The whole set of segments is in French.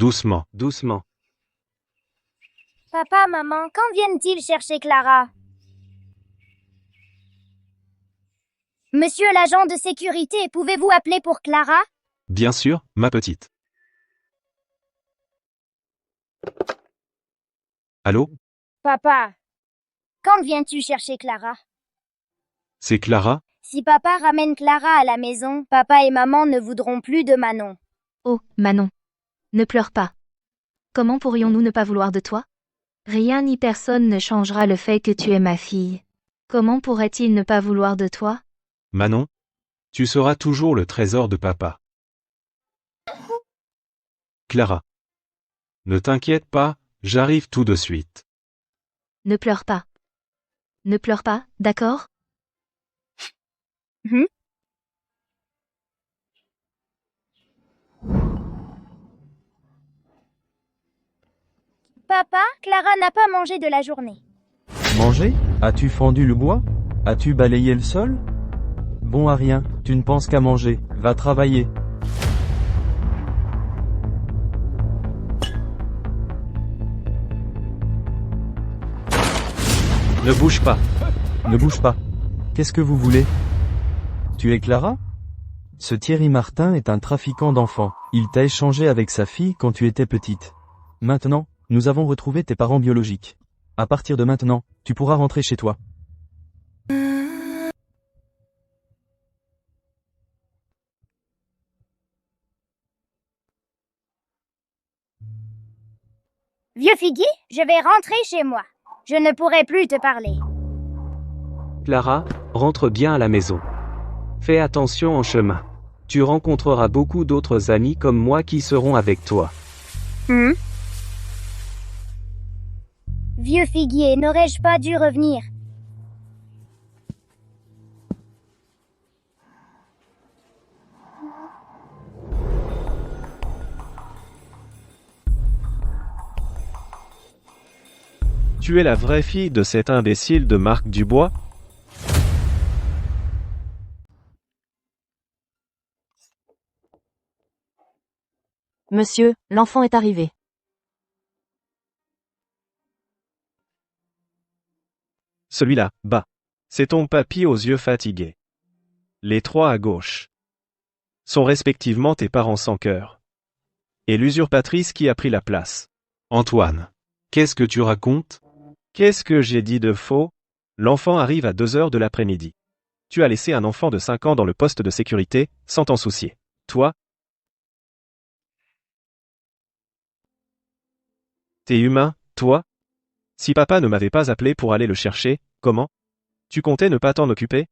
Doucement, doucement. Papa, maman, quand viennent-ils chercher Clara? Monsieur l'agent de sécurité, pouvez-vous appeler pour Clara? Bien sûr, ma petite. Allô? Papa, quand viens-tu chercher Clara? C'est Clara? Si papa ramène Clara à la maison, papa et maman ne voudront plus de Manon. Oh, Manon. Ne pleure pas. Comment pourrions-nous ne pas vouloir de toi? Rien ni personne ne changera le fait que tu es ma fille. Comment pourrait-il ne pas vouloir de toi? Manon? Tu seras toujours le trésor de papa. Clara. Ne t'inquiète pas, j'arrive tout de suite. Ne pleure pas. Ne pleure pas, d'accord? Papa, Clara n'a pas mangé de la journée. Manger? As-tu fendu le bois? As-tu balayé le sol? Bon à rien, tu ne penses qu'à manger, va travailler. Ne bouge pas. Ne bouge pas. Qu'est-ce que vous voulez? Tu es Clara? Ce Thierry Martin est un trafiquant d'enfants. Il t'a échangé avec sa fille quand tu étais petite. Maintenant, nous avons retrouvé tes parents biologiques. À partir de maintenant, tu pourras rentrer chez toi. Vieux figuier, je vais rentrer chez moi. Je ne pourrai plus te parler. Clara, rentre bien à la maison. Fais attention en chemin. Tu rencontreras beaucoup d'autres amis comme moi qui seront avec toi. Vieux figuier, n'aurais-je pas dû revenir? Tu es la vraie fille de cet imbécile de Marc Dubois? Monsieur, l'enfant est arrivé. Celui-là, bas. C'est ton papy aux yeux fatigués. Les trois à gauche sont respectivement tes parents sans cœur. Et l'usurpatrice qui a pris la place. Antoine. Qu'est-ce que tu racontes? Qu'est-ce que j'ai dit de faux? L'enfant arrive à 2 heures de l'après-midi. Tu as laissé un enfant de 5 ans dans le poste de sécurité, sans t'en soucier. Toi? T'es humain, toi? Si papa ne m'avait pas appelé pour aller le chercher, comment? Tu comptais ne pas t'en occuper?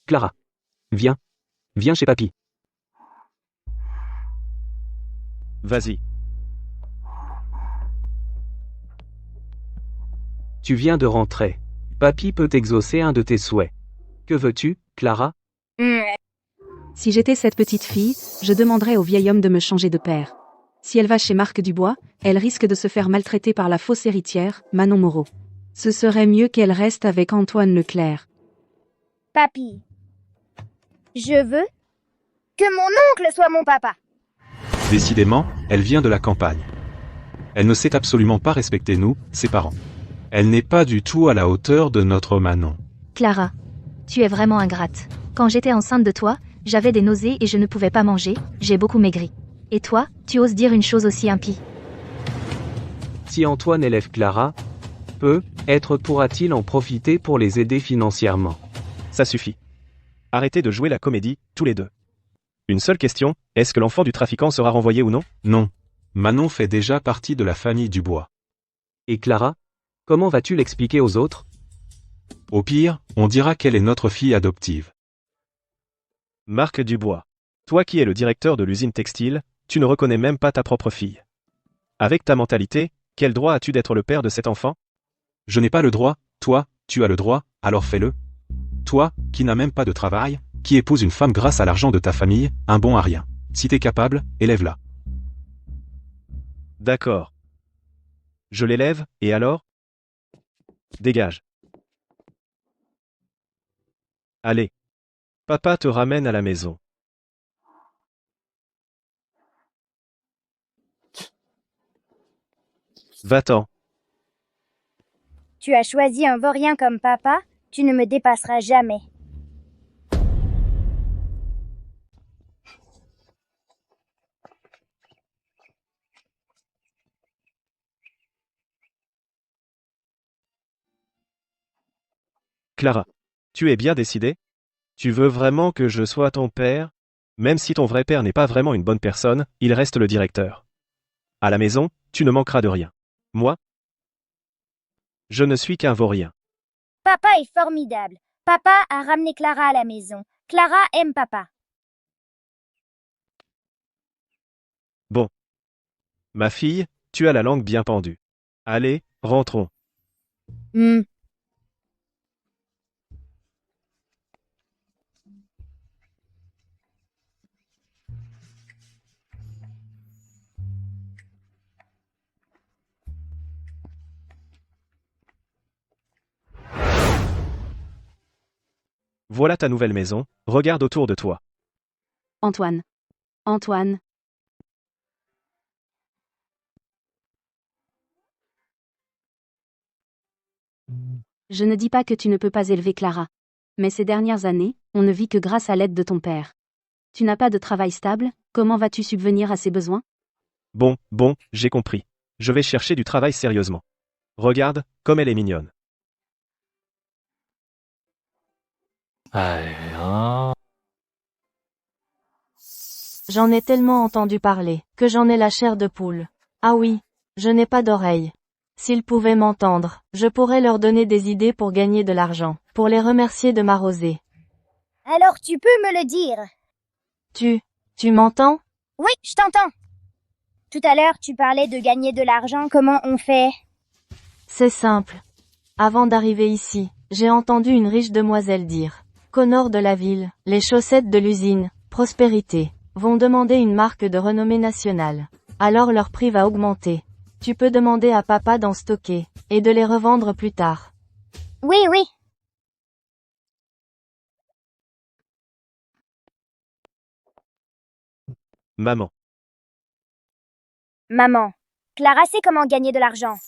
Clara. Viens. Viens chez papy. Vas-y. Tu viens de rentrer. Papy peut exaucer un de tes souhaits. Que veux-tu, Clara? Si j'étais cette petite fille, je demanderais au vieil homme de me changer de père. Si elle va chez Marc Dubois, elle risque de se faire maltraiter par la fausse héritière, Manon Moreau. Ce serait mieux qu'elle reste avec Antoine Leclerc. Papy, je veux que mon oncle soit mon papa. Décidément, elle vient de la campagne. Elle ne sait absolument pas respecter nous, ses parents. Elle n'est pas du tout à la hauteur de notre Manon. Clara. Tu es vraiment ingrate. Quand j'étais enceinte de toi, j'avais des nausées et je ne pouvais pas manger, j'ai beaucoup maigri. Et toi, tu oses dire une chose aussi impie? Si Antoine élève Clara, peut-être pourra-t-il en profiter pour les aider financièrement. Ça suffit. Arrêtez de jouer la comédie, tous les deux. Une seule question, est-ce que l'enfant du trafiquant sera renvoyé ou non? Non. Manon fait déjà partie de la famille Dubois. Et Clara? Comment vas-tu l'expliquer aux autres? Au pire, on dira qu'elle est notre fille adoptive. Marc Dubois. Toi qui es le directeur de l'usine textile, tu ne reconnais même pas ta propre fille. Avec ta mentalité, quel droit as-tu d'être le père de cet enfant? Je n'ai pas le droit, toi, tu as le droit, alors fais-le. Toi, qui n'as même pas de travail, qui épouse une femme grâce à l'argent de ta famille, un bon à rien. Si t'es capable, élève-la. D'accord. Je l'élève, et alors? Dégage. Allez. Papa te ramène à la maison. Va-t'en. Tu as choisi un vaurien comme papa, tu ne me dépasseras jamais. Clara, tu es bien décidée? Tu veux vraiment que je sois ton père? Même si ton vrai père n'est pas vraiment une bonne personne, il reste le directeur. À la maison, tu ne manqueras de rien. Moi? Je ne suis qu'un vaurien. Papa est formidable. Papa a ramené Clara à la maison. Clara aime papa. Bon. Ma fille, tu as la langue bien pendue. Allez, rentrons. Voilà ta nouvelle maison, regarde autour de toi. Antoine. Antoine. Je ne dis pas que tu ne peux pas élever Clara. Mais ces dernières années, on ne vit que grâce à l'aide de ton père. Tu n'as pas de travail stable, comment vas-tu subvenir à ses besoins? Bon, j'ai compris. Je vais chercher du travail sérieusement. Regarde, comme elle est mignonne. J'en ai tellement entendu parler, que j'en ai la chair de poule. Ah oui, je n'ai pas d'oreilles. S'ils pouvaient m'entendre, je pourrais leur donner des idées pour gagner de l'argent, pour les remercier de m'arroser. Alors tu peux me le dire. Tu m'entends? Oui, je t'entends. Tout à l'heure, tu parlais de gagner de l'argent. Comment on fait? C'est simple. Avant d'arriver ici, j'ai entendu une riche demoiselle dire qu'au nord de la ville, les chaussettes de l'usine, Prospérité, vont demander une marque de renommée nationale. Alors leur prix va augmenter. Tu peux demander à papa d'en stocker, et de les revendre plus tard. Oui. Maman. Maman. Clara sait comment gagner de l'argent.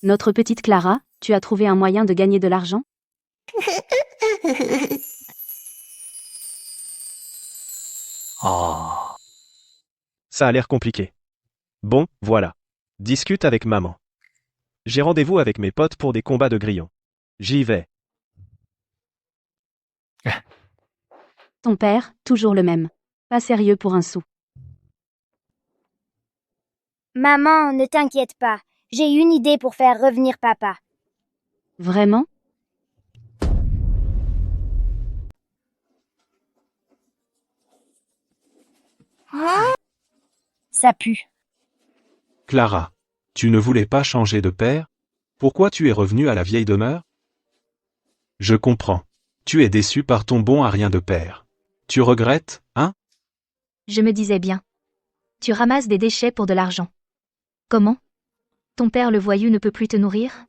Notre petite Clara, tu as trouvé un moyen de gagner de l'argent? Ça a l'air compliqué. Bon, voilà. Discute avec maman. J'ai rendez-vous avec mes potes pour des combats de grillons. J'y vais. Ton père, toujours le même. Pas sérieux pour un sou. Maman, ne t'inquiète pas. J'ai une idée pour faire revenir papa. Vraiment? Ça pue. Clara, tu ne voulais pas changer de père? Pourquoi tu es revenue à la vieille demeure? Je comprends. Tu es déçu par ton bon à rien de père. Tu regrettes, hein? Je me disais bien. Tu ramasses des déchets pour de l'argent. Comment? Ton père le voyou ne peut plus te nourrir?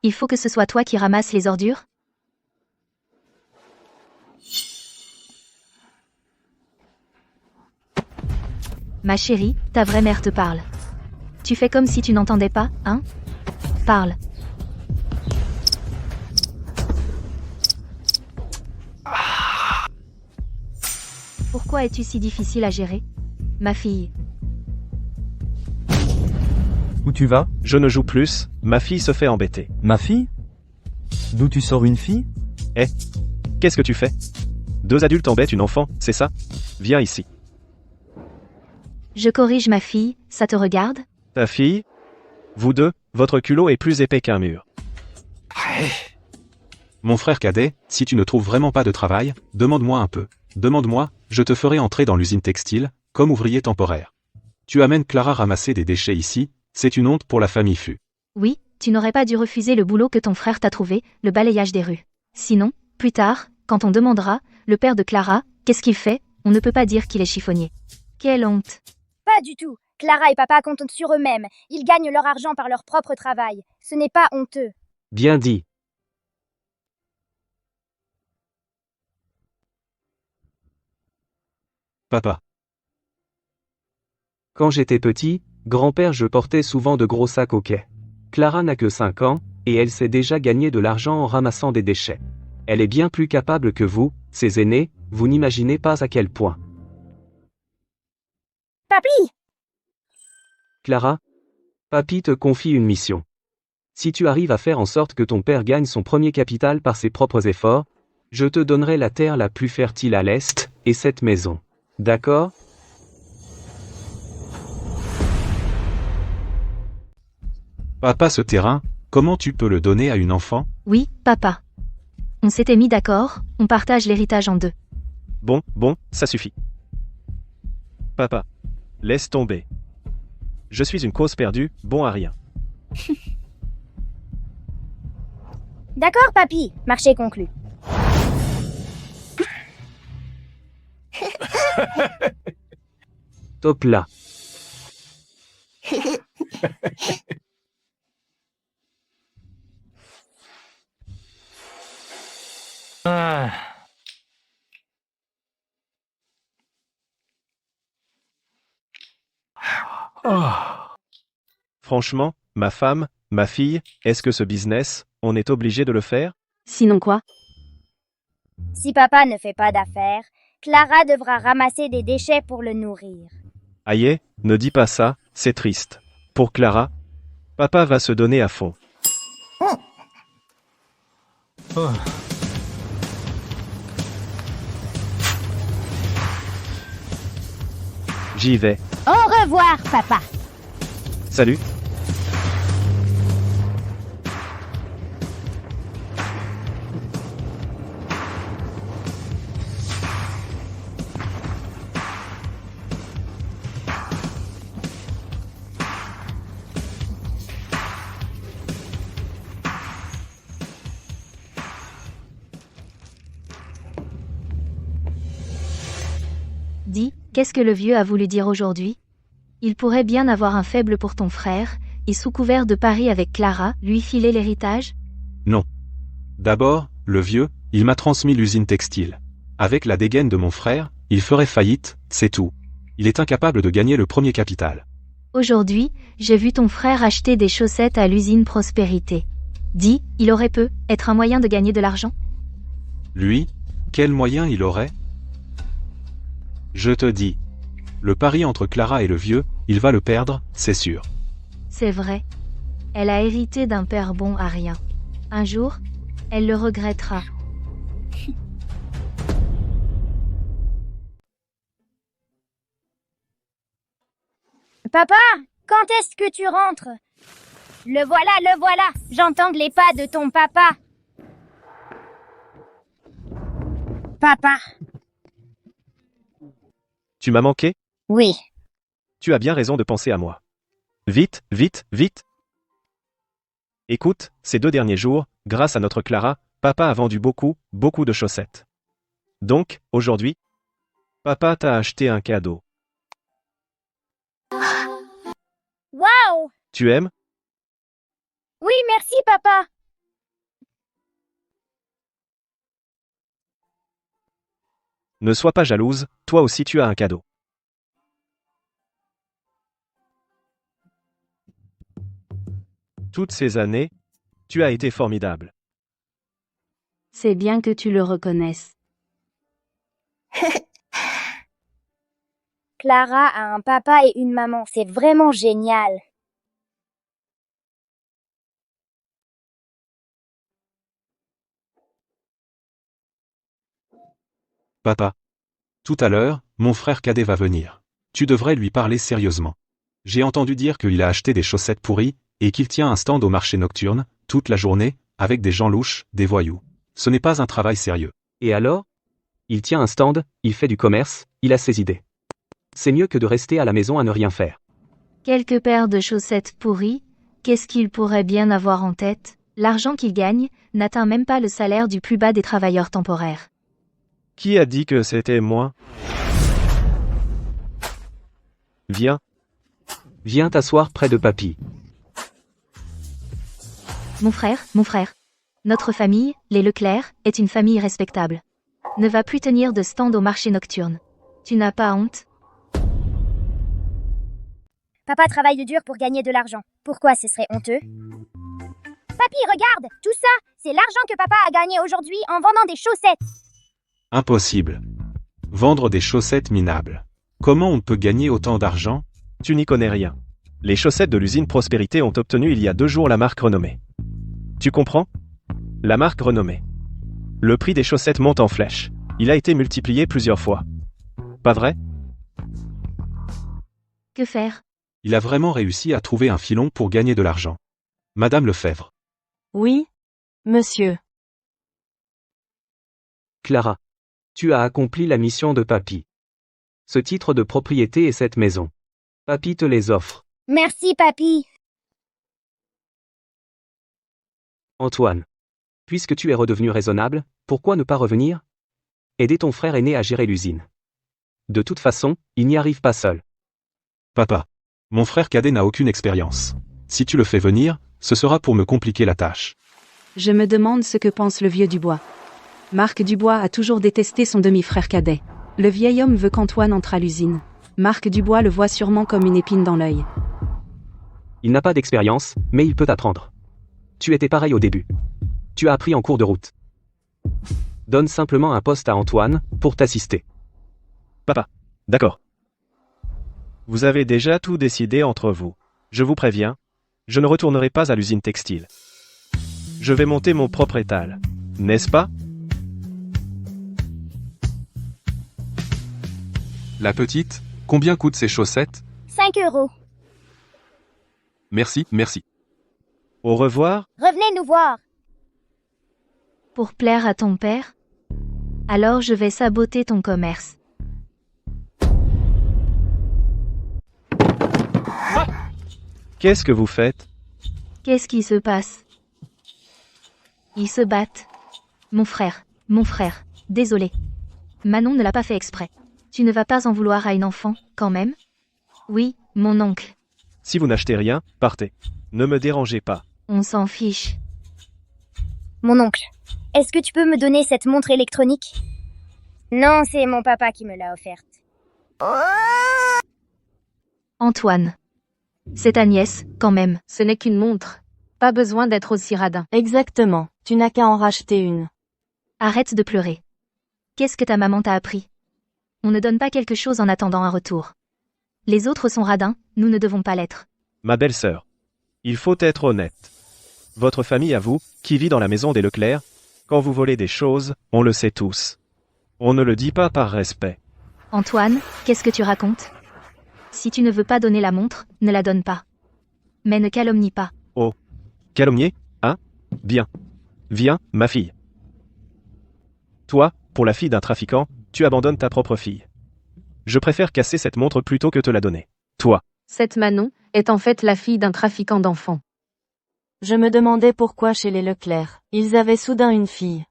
Il faut que ce soit toi qui ramasses les ordures? Ma chérie, ta vraie mère te parle. Tu fais comme si tu n'entendais pas, hein? Parle. Pourquoi es-tu si difficile à gérer? Ma fille. Où tu vas? Je ne joue plus, ma fille se fait embêter. Ma fille? D'où tu sors une fille? Qu'est-ce que tu fais? Deux adultes embêtent une enfant, c'est ça? Viens ici. Je corrige ma fille, ça te regarde? Ta fille? Vous deux, votre culot est plus épais qu'un mur. Mon frère cadet, si tu ne trouves vraiment pas de travail, demande-moi un peu. Demande-moi, je te ferai entrer dans l'usine textile, comme ouvrier temporaire. Tu amènes Clara ramasser des déchets ici, c'est une honte pour la famille Fu. Oui, tu n'aurais pas dû refuser le boulot que ton frère t'a trouvé, le balayage des rues. Sinon, plus tard, quand on demandera, le père de Clara, qu'est-ce qu'il fait, on ne peut pas dire qu'il est chiffonnier. Quelle honte! Pas du tout. Clara et papa comptent sur eux-mêmes. Ils gagnent leur argent par leur propre travail. Ce n'est pas honteux. Bien dit. Papa. Quand j'étais petit, grand-père, je portais souvent de gros sacs au quai. Clara n'a que 5 ans, et elle sait déjà gagner de l'argent en ramassant des déchets. Elle est bien plus capable que vous, ses aînés, vous n'imaginez pas à quel point. Papy! Clara, papy te confie une mission. Si tu arrives à faire en sorte que ton père gagne son premier capital par ses propres efforts, je te donnerai la terre la plus fertile à l'Est, et cette maison. D'accord? Papa, ce terrain, comment tu peux le donner à une enfant? Oui, papa. On s'était mis d'accord, on partage l'héritage en 2. Bon, ça suffit. Papa. Laisse tomber. Je suis une cause perdue, bon à rien. D'accord, papy. Marché conclu. Top là. Franchement, ma femme, ma fille, est-ce que ce business, on est obligé de le faire? Sinon quoi? Si papa ne fait pas d'affaires, Clara devra ramasser des déchets pour le nourrir. Aïe, ne dis pas ça, c'est triste. Pour Clara, papa va se donner à fond. J'y vais. Au revoir, papa. Salut. Dis, qu'est-ce que le vieux a voulu dire aujourd'hui? Il pourrait bien avoir un faible pour ton frère, et sous couvert de pari avec Clara, lui filer l'héritage? Non. D'abord, le vieux, il m'a transmis l'usine textile. Avec la dégaine de mon frère, il ferait faillite, c'est tout. Il est incapable de gagner le premier capital. Aujourd'hui, j'ai vu ton frère acheter des chaussettes à l'usine Prospérité. Dis, il aurait être un moyen de gagner de l'argent? Lui, quel moyen il aurait? Je te dis. Le pari entre Clara et le vieux, il va le perdre, c'est sûr. C'est vrai. Elle a hérité d'un père bon à rien. Un jour, elle le regrettera. Papa, quand est-ce que tu rentres? Le voilà, j'entends les pas de ton papa. Papa. Tu m'as manqué? Oui. Tu as bien raison de penser à moi. Vite. Écoute, ces 2 derniers jours, grâce à notre Clara, papa a vendu beaucoup de chaussettes. Donc, aujourd'hui, papa t'a acheté un cadeau. Waouh! Tu aimes? Oui, merci, papa. Ne sois pas jalouse, toi aussi tu as un cadeau. Toutes ces années, tu as été formidable. C'est bien que tu le reconnaisses. Clara a un papa et une maman, c'est vraiment génial. Papa. Tout à l'heure, mon frère cadet va venir. Tu devrais lui parler sérieusement. J'ai entendu dire qu'il a acheté des chaussettes pourries, et qu'il tient un stand au marché nocturne, toute la journée, avec des gens louches, des voyous. Ce n'est pas un travail sérieux. Et alors? Il tient un stand, il fait du commerce, il a ses idées. C'est mieux que de rester à la maison à ne rien faire. Quelques paires de chaussettes pourries, qu'est-ce qu'il pourrait bien avoir en tête? L'argent qu'il gagne n'atteint même pas le salaire du plus bas des travailleurs temporaires. Qui a dit que c'était moi? Viens. Viens t'asseoir près de papy. Mon frère. Notre famille, les Leclerc, est une famille respectable. Ne va plus tenir de stand au marché nocturne. Tu n'as pas honte? Papa travaille dur pour gagner de l'argent. Pourquoi ce serait honteux? Papy, regarde, tout ça, c'est l'argent que papa a gagné aujourd'hui en vendant des chaussettes. Impossible. Vendre des chaussettes minables. Comment on peut gagner autant d'argent? Tu n'y connais rien. Les chaussettes de l'usine Prospérité ont obtenu il y a 2 jours la marque renommée. Tu comprends? La marque renommée. Le prix des chaussettes monte en flèche. Il a été multiplié plusieurs fois. Pas vrai? Que faire? Il a vraiment réussi à trouver un filon pour gagner de l'argent. Madame Lefebvre. Oui, monsieur. Clara. Tu as accompli la mission de papy. Ce titre de propriété et cette maison. Papy te les offre. Merci, papy. Antoine. Puisque tu es redevenu raisonnable, pourquoi ne pas revenir? Aider ton frère aîné à gérer l'usine. De toute façon, il n'y arrive pas seul. Papa. Mon frère cadet n'a aucune expérience. Si tu le fais venir, ce sera pour me compliquer la tâche. Je me demande ce que pense le vieux Dubois. Marc Dubois a toujours détesté son demi-frère cadet. Le vieil homme veut qu'Antoine entre à l'usine. Marc Dubois le voit sûrement comme une épine dans l'œil. Il n'a pas d'expérience, mais il peut apprendre. Tu étais pareil au début. Tu as appris en cours de route. Donne simplement un poste à Antoine, pour t'assister. Papa. D'accord. Vous avez déjà tout décidé entre vous. Je vous préviens, je ne retournerai pas à l'usine textile. Je vais monter mon propre étal. N'est-ce pas? La petite, combien coûtent ces chaussettes? 5 €. Merci, merci. Au revoir. Revenez nous voir. Pour plaire à ton père? Alors je vais saboter ton commerce. Qu'est-ce que vous faites? Qu'est-ce qui se passe? Ils se battent. Mon frère, désolé. Manon ne l'a pas fait exprès. Tu ne vas pas en vouloir à une enfant, quand même? Oui, mon oncle. Si vous n'achetez rien, partez. Ne me dérangez pas. On s'en fiche. Mon oncle, est-ce que tu peux me donner cette montre électronique? Non, c'est mon papa qui me l'a offerte. Antoine. C'est ta nièce, quand même. Ce n'est qu'une montre. Pas besoin d'être aussi radin. Exactement, tu n'as qu'à en racheter une. Arrête de pleurer. Qu'est-ce que ta maman t'a appris? On ne donne pas quelque chose en attendant un retour. Les autres sont radins, nous ne devons pas l'être. Ma belle-sœur. Il faut être honnête. Votre famille à vous, qui vit dans la maison des Leclerc, quand vous volez des choses, on le sait tous. On ne le dit pas par respect. Antoine, qu'est-ce que tu racontes? Si tu ne veux pas donner la montre, ne la donne pas. Mais ne calomnie pas. Oh. Calomnier? Hein? Bien. Viens, ma fille. Toi, pour la fille d'un trafiquant, tu abandonnes ta propre fille. Je préfère casser cette montre plutôt que te la donner. Toi. Cette Manon est en fait la fille d'un trafiquant d'enfants. Je me demandais pourquoi chez les Leclerc, ils avaient soudain une fille.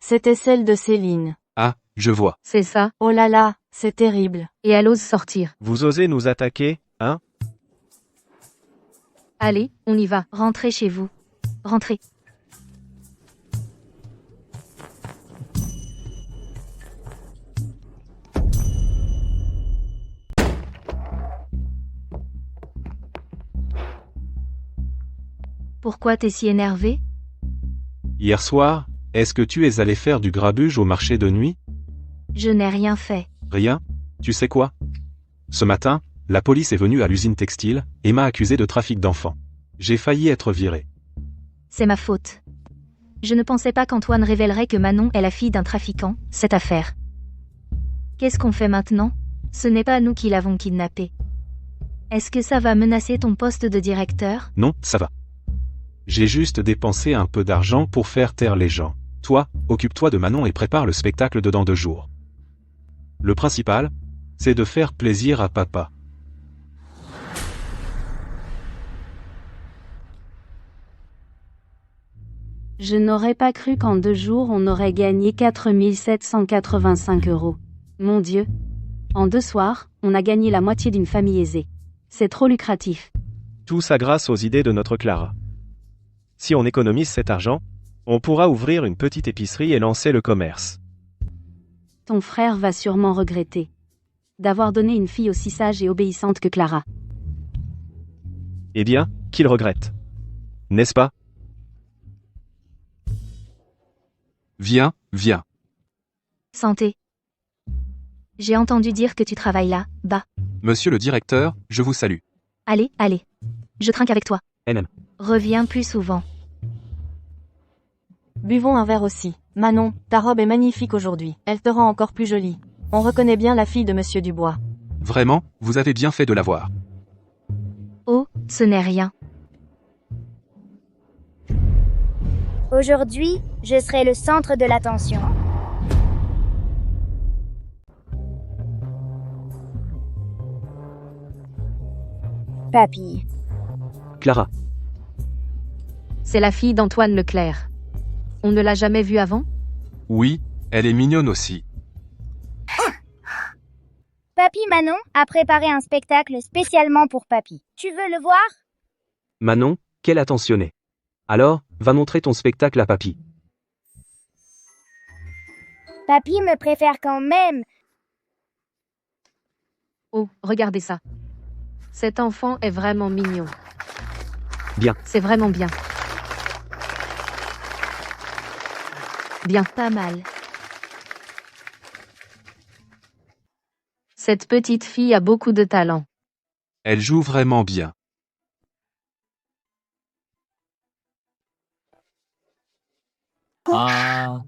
C'était celle de Céline. Ah, je vois. C'est ça, Oh là là, c'est terrible. et elle ose sortir. Vous osez nous attaquer, hein? Allez, on y va. Rentrez chez vous. Rentrez. Pourquoi t'es si énervé? Hier soir, est-ce que tu es allé faire du grabuge au marché de nuit? Je n'ai rien fait. Rien? Tu sais quoi? Ce matin, la police est venue à l'usine textile et m'a accusé de trafic d'enfants. J'ai failli être viré. C'est ma faute. Je ne pensais pas qu'Antoine révélerait que Manon est la fille d'un trafiquant, cette affaire. Qu'est-ce qu'on fait maintenant? Ce n'est pas nous qui l'avons kidnappée. Est-ce que ça va menacer ton poste de directeur? Non, ça va. J'ai juste dépensé un peu d'argent pour faire taire les gens. Toi, occupe-toi de Manon et prépare le spectacle de dans 2 jours. Le principal, c'est de faire plaisir à papa. Je n'aurais pas cru qu'en 2 jours on aurait gagné 4 785 €. Mon Dieu. En 2 soirs, on a gagné la moitié d'une famille aisée. C'est trop lucratif. Tout ça grâce aux idées de notre Clara. Si on économise cet argent, on pourra ouvrir une petite épicerie et lancer le commerce. Ton frère va sûrement regretter. d'avoir donné une fille aussi sage et obéissante que Clara. Eh bien, qu'il regrette. N'est-ce pas? Viens, viens. Santé. J'ai entendu dire que tu travailles là, bas. Monsieur le directeur, je vous salue. Allez, allez. Je trinque avec toi. NM. Reviens plus souvent. Buvons un verre aussi. Manon, ta robe est magnifique aujourd'hui. Elle te rend encore plus jolie. On reconnaît bien la fille de Monsieur Dubois. Vraiment, vous avez bien fait de la voir. Oh, ce n'est rien. Aujourd'hui, je serai le centre de l'attention. Papy. Clara. C'est la fille d'Antoine Leclerc. On ne l'a jamais vue avant? Oui, elle est mignonne aussi. Papy Manon a préparé un spectacle spécialement pour Papy. Tu veux le voir? Manon, quelle attentionnée. Alors, va montrer ton spectacle à papy. Papy me préfère quand même. Oh, regardez ça. Cet enfant est vraiment mignon. Bien. C'est vraiment bien. Bien. Pas mal. Cette petite fille a beaucoup de talent. Elle joue vraiment bien. Ah,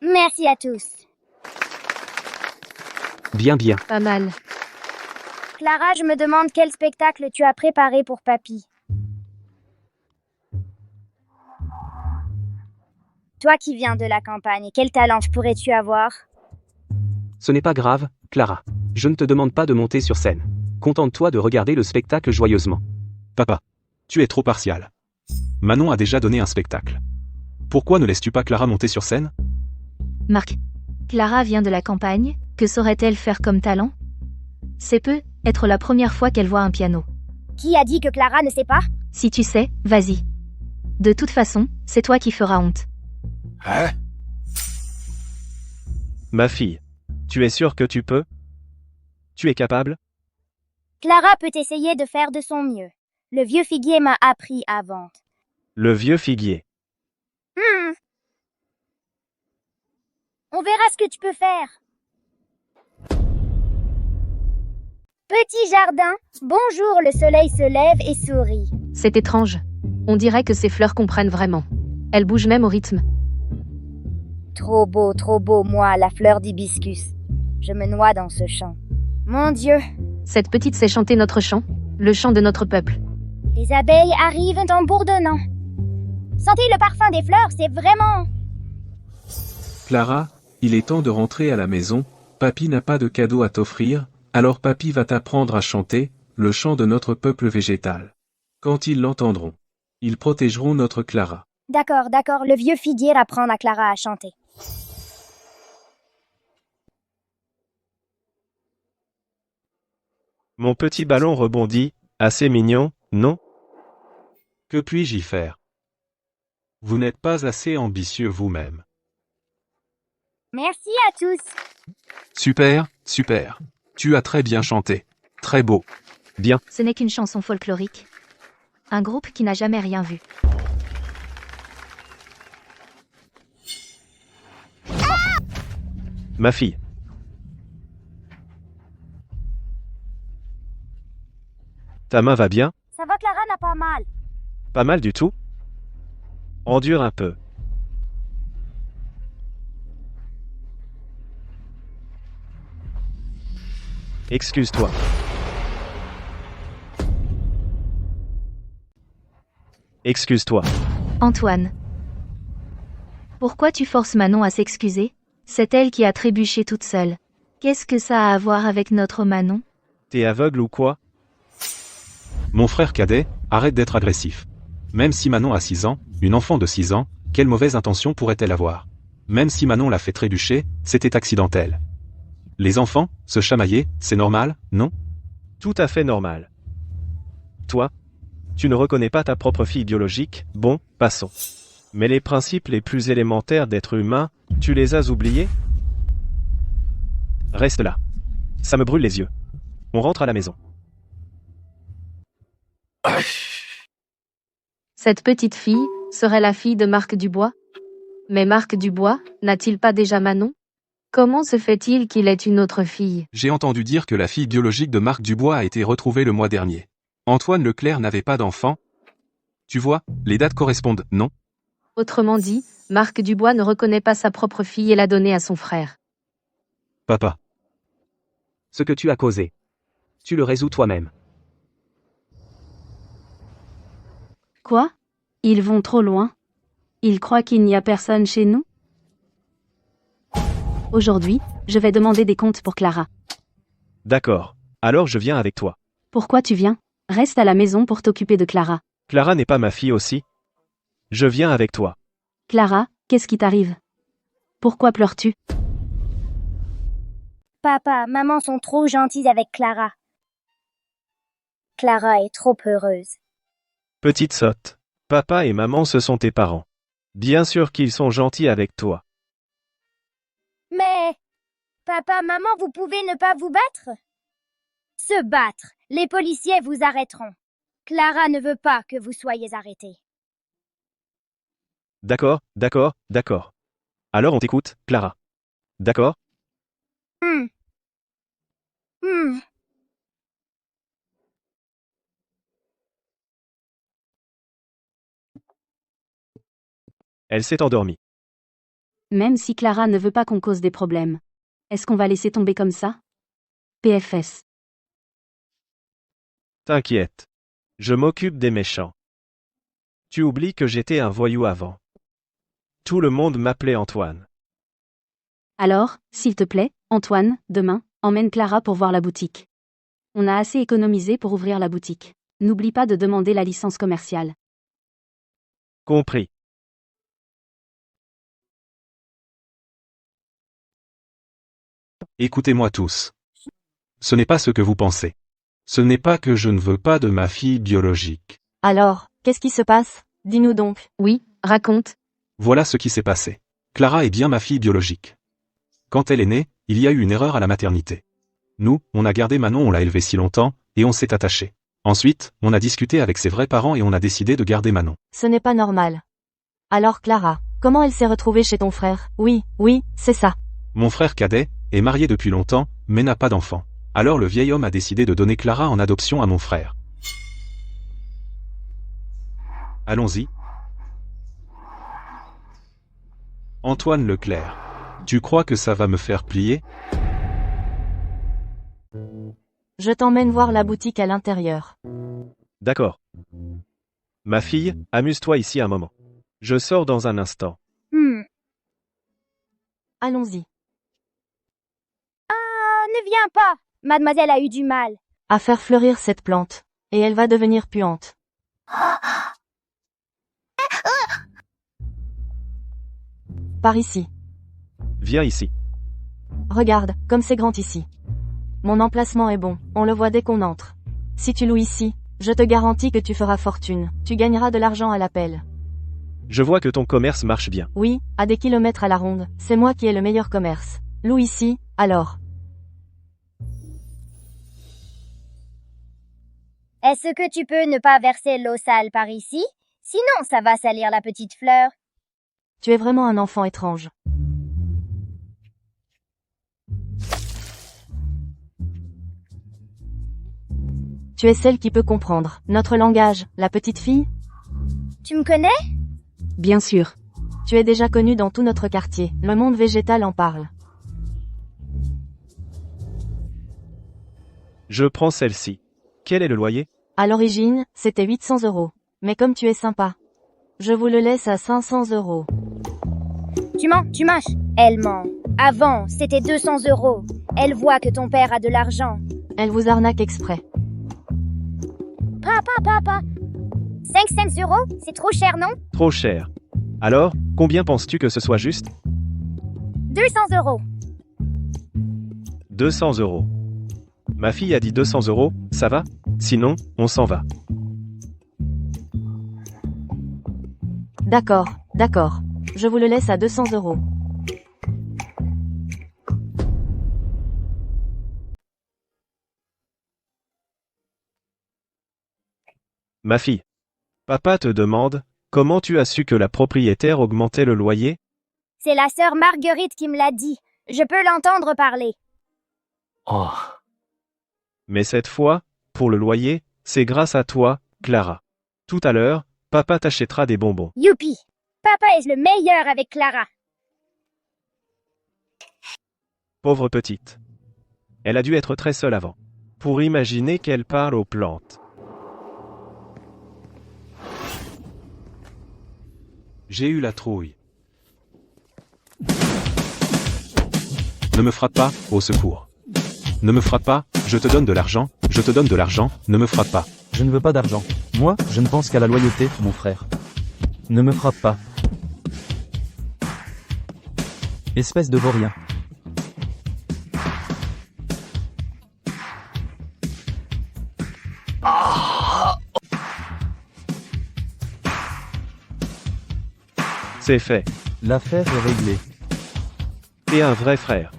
Merci à tous. Bien, bien. Pas mal. Clara, je me demande quel spectacle tu as préparé pour Papy. Toi qui viens de la campagne, quel talent pourrais-tu avoir? Ce n'est pas grave, Clara. Je ne te demande pas de monter sur scène. Contente-toi de regarder le spectacle joyeusement. Papa, tu es trop partial. Manon a déjà donné un spectacle. Pourquoi ne laisses-tu pas Clara monter sur scène? Marc. Clara vient de la campagne, que saurait-elle faire comme talent? C'est peu, être la première fois qu'elle voit un piano. Qui a dit que Clara ne sait pas? Si tu sais, vas-y. De toute façon, c'est toi qui feras honte. Ma fille, tu es sûre que tu peux? Tu es capable? Clara peut essayer de faire de son mieux. Le vieux figuier m'a appris avant. Le vieux figuier. On verra ce que tu peux faire. Petit jardin, bonjour, le soleil se lève et sourit. C'est étrange. On dirait que ces fleurs comprennent vraiment. Elles bougent même au rythme. Trop beau, moi, la fleur d'hibiscus. Je me noie dans ce chant. Mon Dieu, Cette petite sait chanter notre chant, le chant de notre peuple. les abeilles arrivent en bourdonnant. Sentez le parfum des fleurs, c'est vraiment... Clara, il est temps de rentrer à la maison. Papy n'a pas de cadeau à t'offrir, alors papy va t'apprendre à chanter le chant de notre peuple végétal. Quand ils l'entendront, ils protégeront notre Clara. D'accord, le vieux figuier apprend à Clara à chanter. Mon petit ballon rebondit, assez mignon, non? Que puis-je y faire? Vous n'êtes pas assez ambitieux vous-même. Merci à tous. Super, super. Tu as très bien chanté. Très beau. Bien. Ce n'est qu'une chanson folklorique. Un groupe qui n'a jamais rien vu. Ma fille. Ta main va bien? Ça va, Clara n'a pas mal. Pas mal du tout? Endure un peu. Excuse-toi. Excuse-toi. Antoine. Pourquoi tu forces Manon à s'excuser? C'est elle qui a trébuché toute seule. Qu'est-ce que ça a à voir avec notre Manon? T'es aveugle ou quoi? Mon frère cadet, arrête d'être agressif. Même si Manon a 6 ans, une enfant de 6 ans, quelle mauvaise intention pourrait-elle avoir? Même si Manon l'a fait trébucher, c'était accidentel. Les enfants, se chamailler, c'est normal, non? Tout à fait normal. Toi? Tu ne reconnais pas ta propre fille biologique? Bon, passons. Mais les principes les plus élémentaires d'être humain, tu les as oubliés? Reste là. Ça me brûle les yeux. On rentre à la maison. Cette petite fille serait la fille de Marc Dubois? Mais Marc Dubois n'a-t-il pas déjà Manon? Comment se fait-il qu'il ait une autre fille? J'ai entendu dire que la fille biologique de Marc Dubois a été retrouvée le mois dernier. Antoine Leclerc n'avait pas d'enfant. Tu vois, les dates correspondent, non? Autrement dit, Marc Dubois ne reconnaît pas sa propre fille et l'a donnée à son frère. Papa. Ce que tu as causé. Tu le résous toi-même. Quoi? Ils vont trop loin? Ils croient qu'il n'y a personne chez nous? Aujourd'hui, je vais demander des comptes pour Clara. D'accord. Alors je viens avec toi. Pourquoi tu viens? Reste à la maison pour t'occuper de Clara. Clara n'est pas ma fille aussi? Je viens avec toi. Clara, qu'est-ce qui t'arrive? Pourquoi pleures-tu? Papa, maman sont trop gentilles avec Clara. Clara est trop heureuse. Petite sotte. Papa et maman, ce sont tes parents. Bien sûr qu'ils sont gentils avec toi. Mais, papa, maman, vous pouvez ne pas vous battre? Se battre. Les policiers vous arrêteront. Clara ne veut pas que vous soyez arrêtés. D'accord, d'accord, d'accord. Alors on t'écoute, Clara. D'accord? Hmm. Hmm. Elle s'est endormie. Même si Clara ne veut pas qu'on cause des problèmes. Est-ce qu'on va laisser tomber comme ça? PFS. T'inquiète. Je m'occupe des méchants. Tu oublies que j'étais un voyou avant. Tout le monde m'appelait Antoine. Alors, s'il te plaît, Antoine, demain, emmène Clara pour voir la boutique. On a assez économisé pour ouvrir la boutique. N'oublie pas de demander la licence commerciale. Compris. Écoutez-moi tous. Ce n'est pas ce que vous pensez. Ce n'est pas que je ne veux pas de ma fille biologique. Alors, qu'est-ce qui se passe? Dis-nous donc. Oui, raconte. Voilà ce qui s'est passé. Clara est bien ma fille biologique. Quand elle est née, il y a eu une erreur à la maternité. Nous, on a gardé Manon, on l'a élevée si longtemps, et on s'est attaché. Ensuite, on a discuté avec ses vrais parents et on a décidé de garder Manon. Ce n'est pas normal. Alors Clara, comment elle s'est retrouvée chez ton frère? Oui, c'est ça. Mon frère cadet est marié depuis longtemps, mais n'a pas d'enfant. Alors le vieil homme a décidé de donner Clara en adoption à mon frère. Allons-y. Antoine Leclerc. Tu crois que ça va me faire plier? Je t'emmène voir la boutique à l'intérieur. D'accord. Ma fille, amuse-toi ici un moment. Je sors dans un instant. Allons-y. Ah, ne viens pas. Mademoiselle a eu du mal. À faire fleurir cette plante. Et elle va devenir puante. Par ici. Viens ici. Regarde, comme c'est grand ici. Mon emplacement est bon, on le voit dès qu'on entre. Si tu loues ici, je te garantis que tu feras fortune, tu gagneras de l'argent à l'appel. Je vois que ton commerce marche bien. Oui, à des kilomètres à la ronde, c'est moi qui ai le meilleur commerce. Loue ici, alors. Est-ce que tu peux ne pas verser l'eau sale par ici? Sinon, ça va salir la petite fleur. Tu es vraiment un enfant étrange. Tu es celle qui peut comprendre notre langage, la petite fille? Tu me connais? Bien sûr. Tu es déjà connue dans tout notre quartier, le monde végétal en parle. Je prends celle-ci. Quel est le loyer? À l'origine, c'était 800 €. Mais comme tu es sympa, je vous le laisse à 500 €. Tu mens, tu mâches. Elle ment. Avant, c'était 200 €. Elle voit que ton père a de l'argent. Elle vous arnaque exprès. Papa. 500 €? C'est trop cher, non? Trop cher. Alors, combien penses-tu que ce soit juste? 200 €. 200 €. Ma fille a dit 200 €, ça va? Sinon, on s'en va. D'accord, D'accord. Je vous le laisse à 200 €. Ma fille. Papa te demande, comment tu as su que la propriétaire augmentait le loyer? C'est la sœur Marguerite qui me l'a dit. Je peux l'entendre parler. Oh. Mais cette fois, pour le loyer, c'est grâce à toi, Clara. Tout à l'heure, papa t'achètera des bonbons. Youpi! Papa est le meilleur avec Clara. Pauvre petite. Elle a dû être très seule avant. Pour imaginer qu'elle parle aux plantes. J'ai eu la trouille. Ne me frappe pas, au secours. Ne me frappe pas, je te donne de l'argent, je te donne de l'argent, ne me frappe pas. Je ne veux pas d'argent. Moi, je ne pense qu'à la loyauté, mon frère. Ne me frappe pas. Espèce de vaurien. C'est fait. L'affaire est réglée. Et un vrai frère.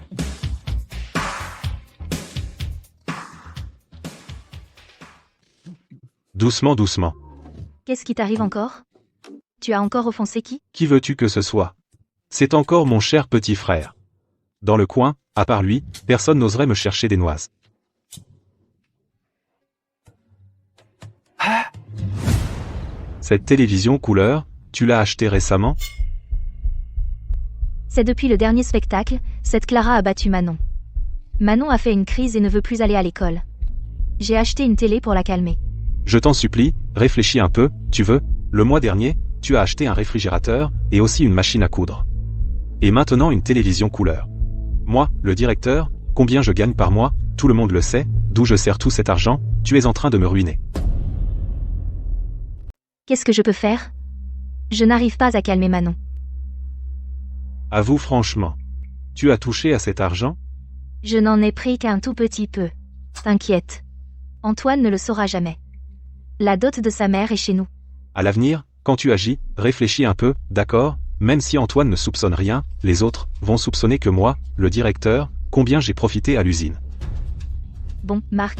Doucement, doucement. Qu'est-ce qui t'arrive encore? Tu as encore offensé qui? Qui veux-tu que ce soit? C'est encore mon cher petit frère. Dans le coin, à part lui, personne n'oserait me chercher des noises. Cette télévision couleur, tu l'as achetée récemment? C'est depuis le dernier spectacle, cette Clara a battu Manon. Manon a fait une crise et ne veut plus aller à l'école. J'ai acheté une télé pour la calmer. Je t'en supplie, réfléchis un peu, tu veux? Le mois dernier, tu as acheté un réfrigérateur, et aussi une machine à coudre. Et maintenant une télévision couleur. Moi, le directeur, combien je gagne par mois, tout le monde le sait, d'où je sers tout cet argent, tu es en train de me ruiner. Qu'est-ce que je peux faire? Je n'arrive pas à calmer Manon. Avoue franchement. Tu as touché à cet argent? Je n'en ai pris qu'un tout petit peu. T'inquiète. Antoine ne le saura jamais. La dot de sa mère est chez nous. À l'avenir, quand tu agis, réfléchis un peu, d'accord? Même si Antoine ne soupçonne rien, les autres vont soupçonner que moi, le directeur, combien j'ai profité à l'usine. Bon, Marc.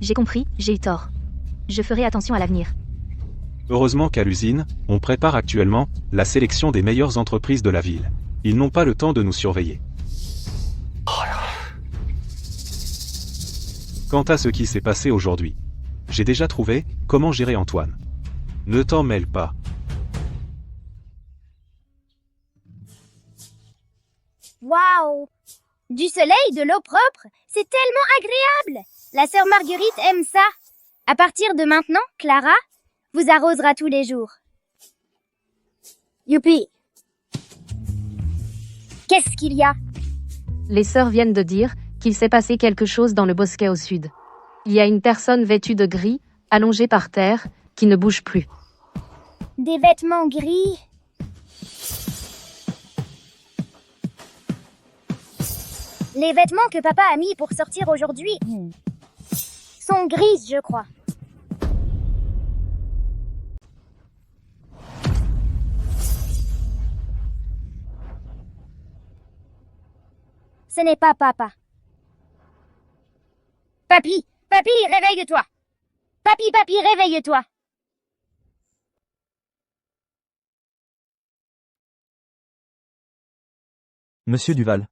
J'ai compris, j'ai eu tort. Je ferai attention à l'avenir. Heureusement qu'à l'usine, on prépare actuellement la sélection des meilleures entreprises de la ville. Ils n'ont pas le temps de nous surveiller. Quant à ce qui s'est passé aujourd'hui, j'ai déjà trouvé comment gérer Antoine. Ne t'en mêle pas. Waouh! Du soleil, de l'eau propre, c'est tellement agréable! La sœur Marguerite aime ça. À partir de maintenant, Clara vous arrosera tous les jours. Youpi! Qu'est-ce qu'il y a? Les sœurs viennent de dire qu'il s'est passé quelque chose dans le bosquet au sud. Il y a une personne vêtue de gris, allongée par terre, qui ne bouge plus. Des vêtements gris. Les vêtements que papa a mis pour sortir aujourd'hui sont grises, je crois. Ce n'est pas papa. Papy, papy, réveille-toi. Papy, papy, réveille-toi. Monsieur Duval.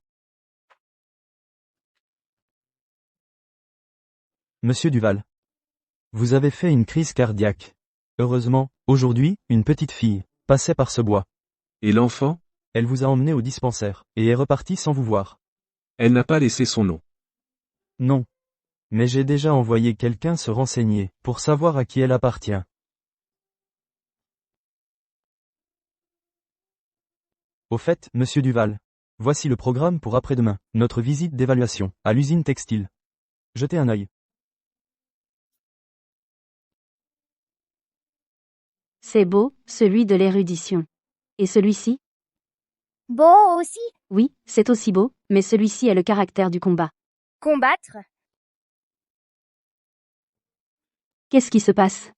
Monsieur Duval. Vous avez fait une crise cardiaque. Heureusement, aujourd'hui, une petite fille passait par ce bois. Et l'enfant? Elle vous a emmené au dispensaire, et est repartie sans vous voir. Elle n'a pas laissé son nom. Non. Mais j'ai déjà envoyé quelqu'un se renseigner, pour savoir à qui elle appartient. Au fait, monsieur Duval. Voici le programme pour après-demain, notre visite d'évaluation, à l'usine textile. Jetez un œil. C'est beau, celui de l'érudition. Et celui-ci? Beau aussi. Oui, c'est aussi beau, mais celui-ci est le caractère du combat. Combattre. Qu'est-ce qui se passe?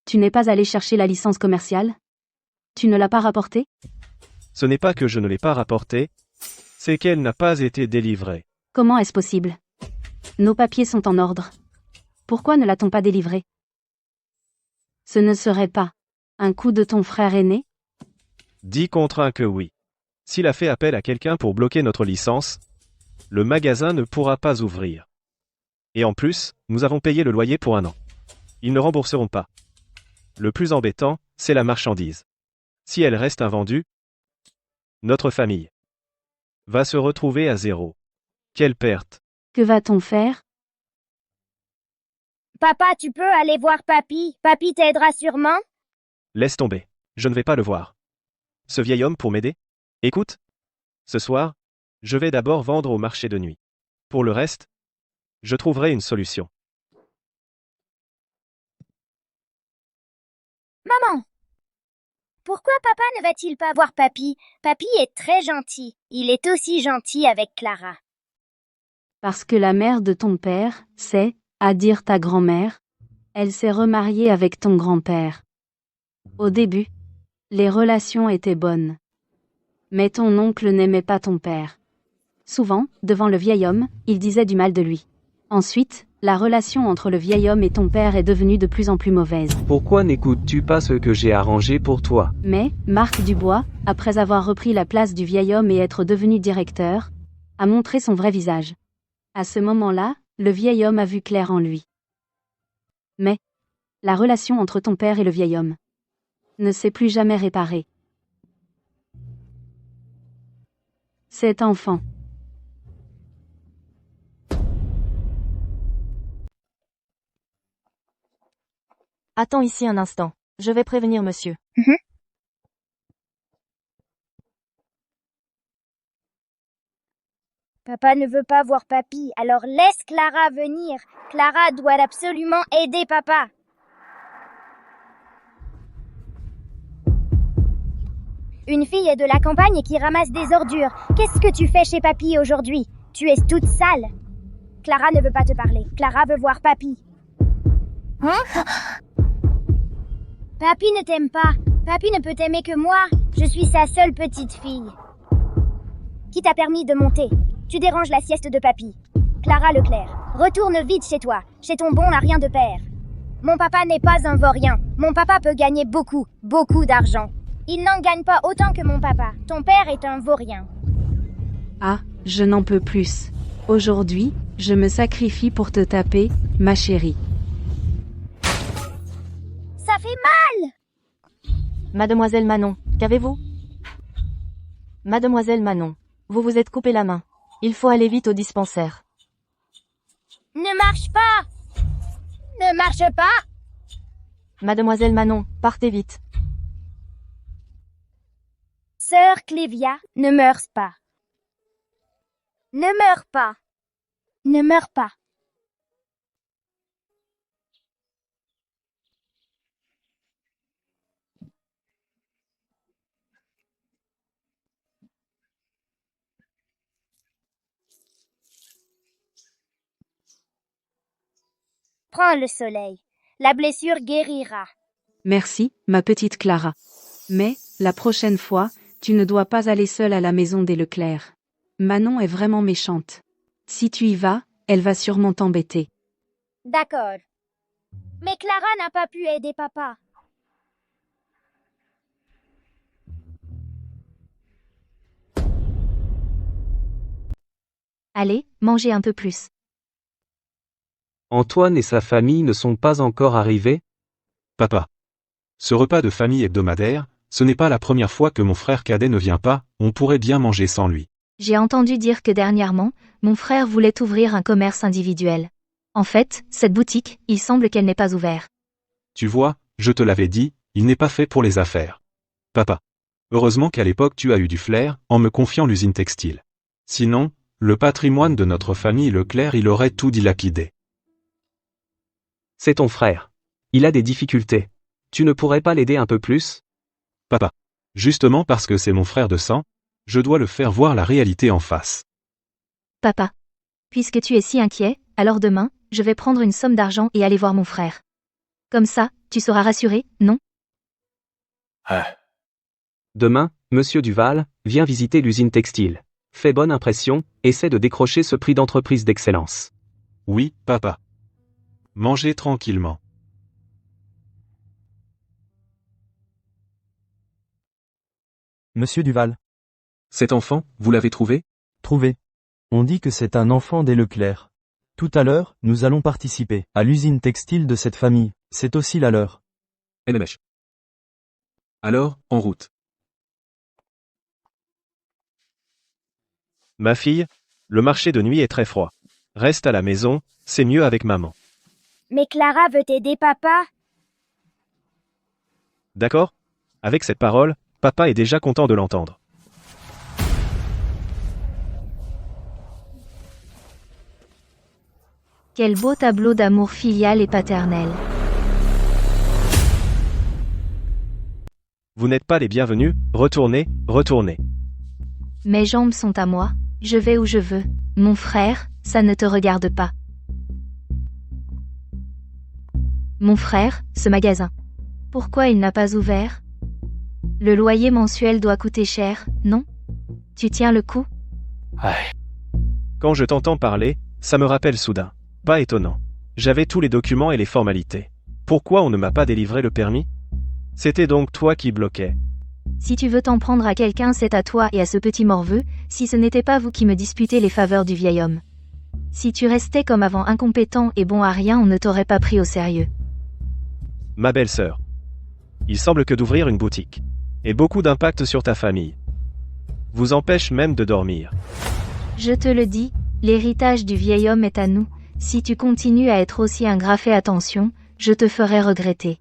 Tu n'es pas allé chercher la licence commerciale? Tu ne l'as pas rapporté? Ce n'est pas que je ne l'ai pas rapportée, c'est qu'elle n'a pas été délivrée. Comment est-ce possible? Nos papiers sont en ordre. Pourquoi ne l'a-t-on pas délivré? Ce ne serait pas un coup de ton frère aîné? 10 contre 1 que oui. S'il a fait appel à quelqu'un pour bloquer notre licence, le magasin ne pourra pas ouvrir. Et en plus, nous avons payé le loyer pour 1 an. Ils ne rembourseront pas. Le plus embêtant, c'est la marchandise. Si elle reste invendue, notre famille va se retrouver à zéro. Quelle perte! Que va-t-on faire? Papa, tu peux aller voir papy. Papy t'aidera sûrement. Laisse tomber. Je ne vais pas le voir. Ce vieil homme pour m'aider? Écoute. Ce soir, je vais d'abord vendre au marché de nuit. Pour le reste, je trouverai une solution. Maman! Pourquoi papa ne va-t-il pas voir papy? Papy est très gentil. Il est aussi gentil avec Clara. Parce que la mère de ton père, c'est, à dire ta grand-mère, elle s'est remariée avec ton grand-père. Au début, les relations étaient bonnes. Mais ton oncle n'aimait pas ton père. Souvent, devant le vieil homme, il disait du mal de lui. Ensuite, la relation entre le vieil homme et ton père est devenue de plus en plus mauvaise. Pourquoi n'écoutes-tu pas ce que j'ai arrangé pour toi? Mais, Marc Dubois, après avoir repris la place du vieil homme et être devenu directeur, a montré son vrai visage. À ce moment-là, le vieil homme a vu clair en lui. Mais, la relation entre ton père et le vieil homme ne s'est plus jamais réparée. Cet enfant. Attends ici un instant. Je vais prévenir monsieur. Papa ne veut pas voir papy, alors laisse Clara venir. Clara doit absolument aider papa. Une fille de la campagne qui ramasse des ordures. Qu'est-ce que tu fais chez papy aujourd'hui? Tu es toute sale. Clara ne veut pas te parler. Clara veut voir papy. Papy ne t'aime pas. Papy ne peut t'aimer que moi. Je suis sa seule petite fille. Qui t'a permis de monter? Tu déranges la sieste de papy. Clara Leclerc, retourne vite chez toi, chez ton bon à rien de père. Mon papa n'est pas un vaurien. Mon papa peut gagner beaucoup, beaucoup d'argent. Il n'en gagne pas autant que mon papa. Ton père est un vaurien. Ah, je n'en peux plus. Aujourd'hui, je me sacrifie pour te taper, ma chérie. Ça fait mal! Mademoiselle Manon, qu'avez-vous? Mademoiselle Manon, vous vous êtes coupé la main. Il faut aller vite au dispensaire. Ne marche pas! Ne marche pas! Mademoiselle Manon, partez vite. Sœur Clévia, ne meurs pas. Ne meurs pas. Ne meurs pas. Prends le soleil. La blessure guérira. Merci, ma petite Clara. Mais, la prochaine fois, tu ne dois pas aller seule à la maison des Leclerc. Manon est vraiment méchante. Si tu y vas, elle va sûrement t'embêter. D'accord. Mais Clara n'a pas pu aider papa. Allez, mangez un peu plus. Antoine et sa famille ne sont pas encore arrivés? Papa. Ce repas de famille hebdomadaire, ce n'est pas la première fois que mon frère cadet ne vient pas, on pourrait bien manger sans lui. J'ai entendu dire que dernièrement, mon frère voulait ouvrir un commerce individuel. En fait, cette boutique, il semble qu'elle n'est pas ouverte. Tu vois, je te l'avais dit, il n'est pas fait pour les affaires. Papa. Heureusement qu'à l'époque tu as eu du flair, en me confiant l'usine textile. Sinon, le patrimoine de notre famille Leclerc il aurait tout dilapidé. C'est ton frère. Il a des difficultés. Tu ne pourrais pas l'aider un peu plus? Papa. Justement parce que c'est mon frère de sang, je dois le faire voir la réalité en face. Papa. Puisque tu es si inquiet, alors demain, je vais prendre une somme d'argent et aller voir mon frère. Comme ça, tu seras rassuré, non? Demain, Monsieur Duval, viens visiter l'usine textile. Fais bonne impression, essaie de décrocher ce prix d'entreprise d'excellence. Oui, papa. Mangez tranquillement. Monsieur Duval. Cet enfant, vous l'avez trouvé? Trouvé. On dit que c'est un enfant des Leclerc. Tout à l'heure, nous allons participer à l'usine textile de cette famille. C'est aussi la leur. NMH. Alors, en route. Ma fille, le marché de nuit est très froid. Reste à la maison, c'est mieux avec maman. Mais Clara veut t'aider, papa. D'accord? Avec cette parole, papa est déjà content de l'entendre. Quel beau tableau d'amour filial et paternel. Vous n'êtes pas les bienvenus, retournez, retournez. Mes jambes sont à moi, je vais où je veux. Mon frère, ça ne te regarde pas. Mon frère, ce magasin. Pourquoi il n'a pas ouvert? Le loyer mensuel doit coûter cher, non? Tu tiens le coup? Quand je t'entends parler, ça me rappelle soudain. Pas étonnant. J'avais tous les documents et les formalités. Pourquoi on ne m'a pas délivré le permis? C'était donc toi qui bloquais. Si tu veux t'en prendre à quelqu'un, c'est à toi et à ce petit morveux, si ce n'était pas vous qui me disputez les faveurs du vieil homme. Si tu restais comme avant incompétent et bon à rien, on ne t'aurait pas pris au sérieux. Ma belle-sœur. Il semble que d'ouvrir une boutique ait beaucoup d'impact sur ta famille. Vous empêche même de dormir. Je te le dis, l'héritage du vieil homme est à nous. Si tu continues à être aussi ingrat, fais attention, je te ferai regretter.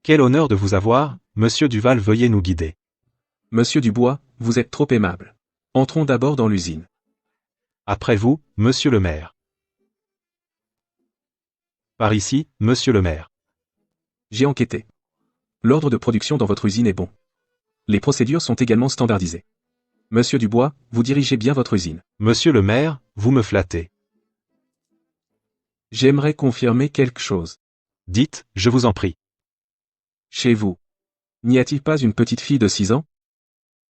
Quel honneur de vous avoir, Monsieur Duval, veuillez nous guider. Monsieur Dubois, vous êtes trop aimable. Entrons d'abord dans l'usine. Après vous, Monsieur le maire. Par ici, Monsieur le maire. J'ai enquêté. L'ordre de production dans votre usine est bon. Les procédures sont également standardisées. Monsieur Dubois, vous dirigez bien votre usine. Monsieur le maire, vous me flattez. J'aimerais confirmer quelque chose. Dites, je vous en prie. Chez vous, n'y a-t-il pas une petite fille de 6 ans?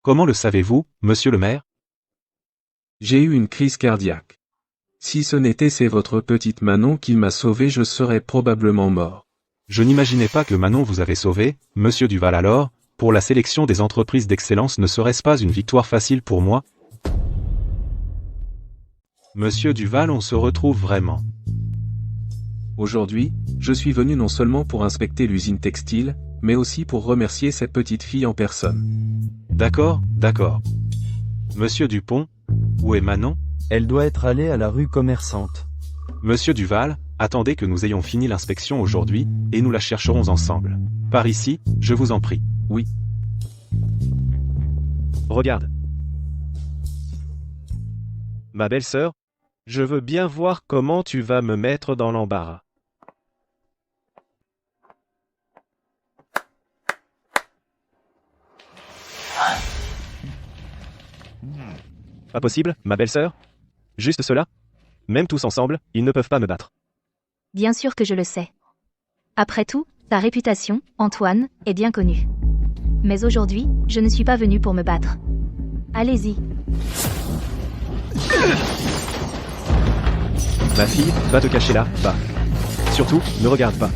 Comment le savez-vous, Monsieur le maire? J'ai eu une crise cardiaque. Si ce n'était c'est votre petite Manon qui m'a sauvé, je serais probablement mort. Je n'imaginais pas que Manon vous avait sauvé, Monsieur Duval. Alors, pour la sélection des entreprises d'excellence, ne serait-ce pas une victoire facile pour moi? Monsieur Duval, on se retrouve vraiment. Aujourd'hui, je suis venu non seulement pour inspecter l'usine textile, mais aussi pour remercier cette petite fille en personne. D'accord, d'accord. Monsieur Dupont, où est Manon? Elle doit être allée à la rue commerçante. Monsieur Duval, attendez que nous ayons fini l'inspection aujourd'hui, et nous la chercherons ensemble. Par ici, je vous en prie. Oui. Regarde. Ma belle-sœur, je veux bien voir comment tu vas me mettre dans l'embarras. Pas possible, ma belle-sœur? Juste cela? Même tous ensemble, ils ne peuvent pas me battre. Bien sûr que je le sais. Après tout, ta réputation, Antoine, est bien connue. Mais aujourd'hui, je ne suis pas venu pour me battre. Allez-y. Ma fille, va te cacher là, va. Surtout, ne regarde pas.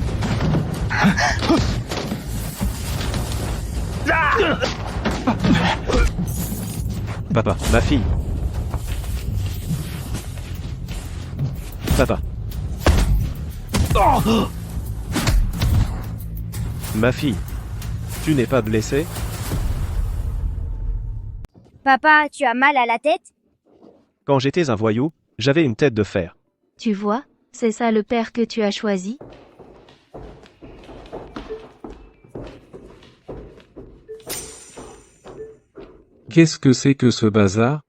Papa, ma fille. Papa. Ma fille. Tu n'es pas blessée? Papa, tu as mal à la tête? Quand j'étais un voyou, j'avais une tête de fer. Tu vois, c'est ça le père que tu as choisi? Qu'est-ce que c'est que ce bazar?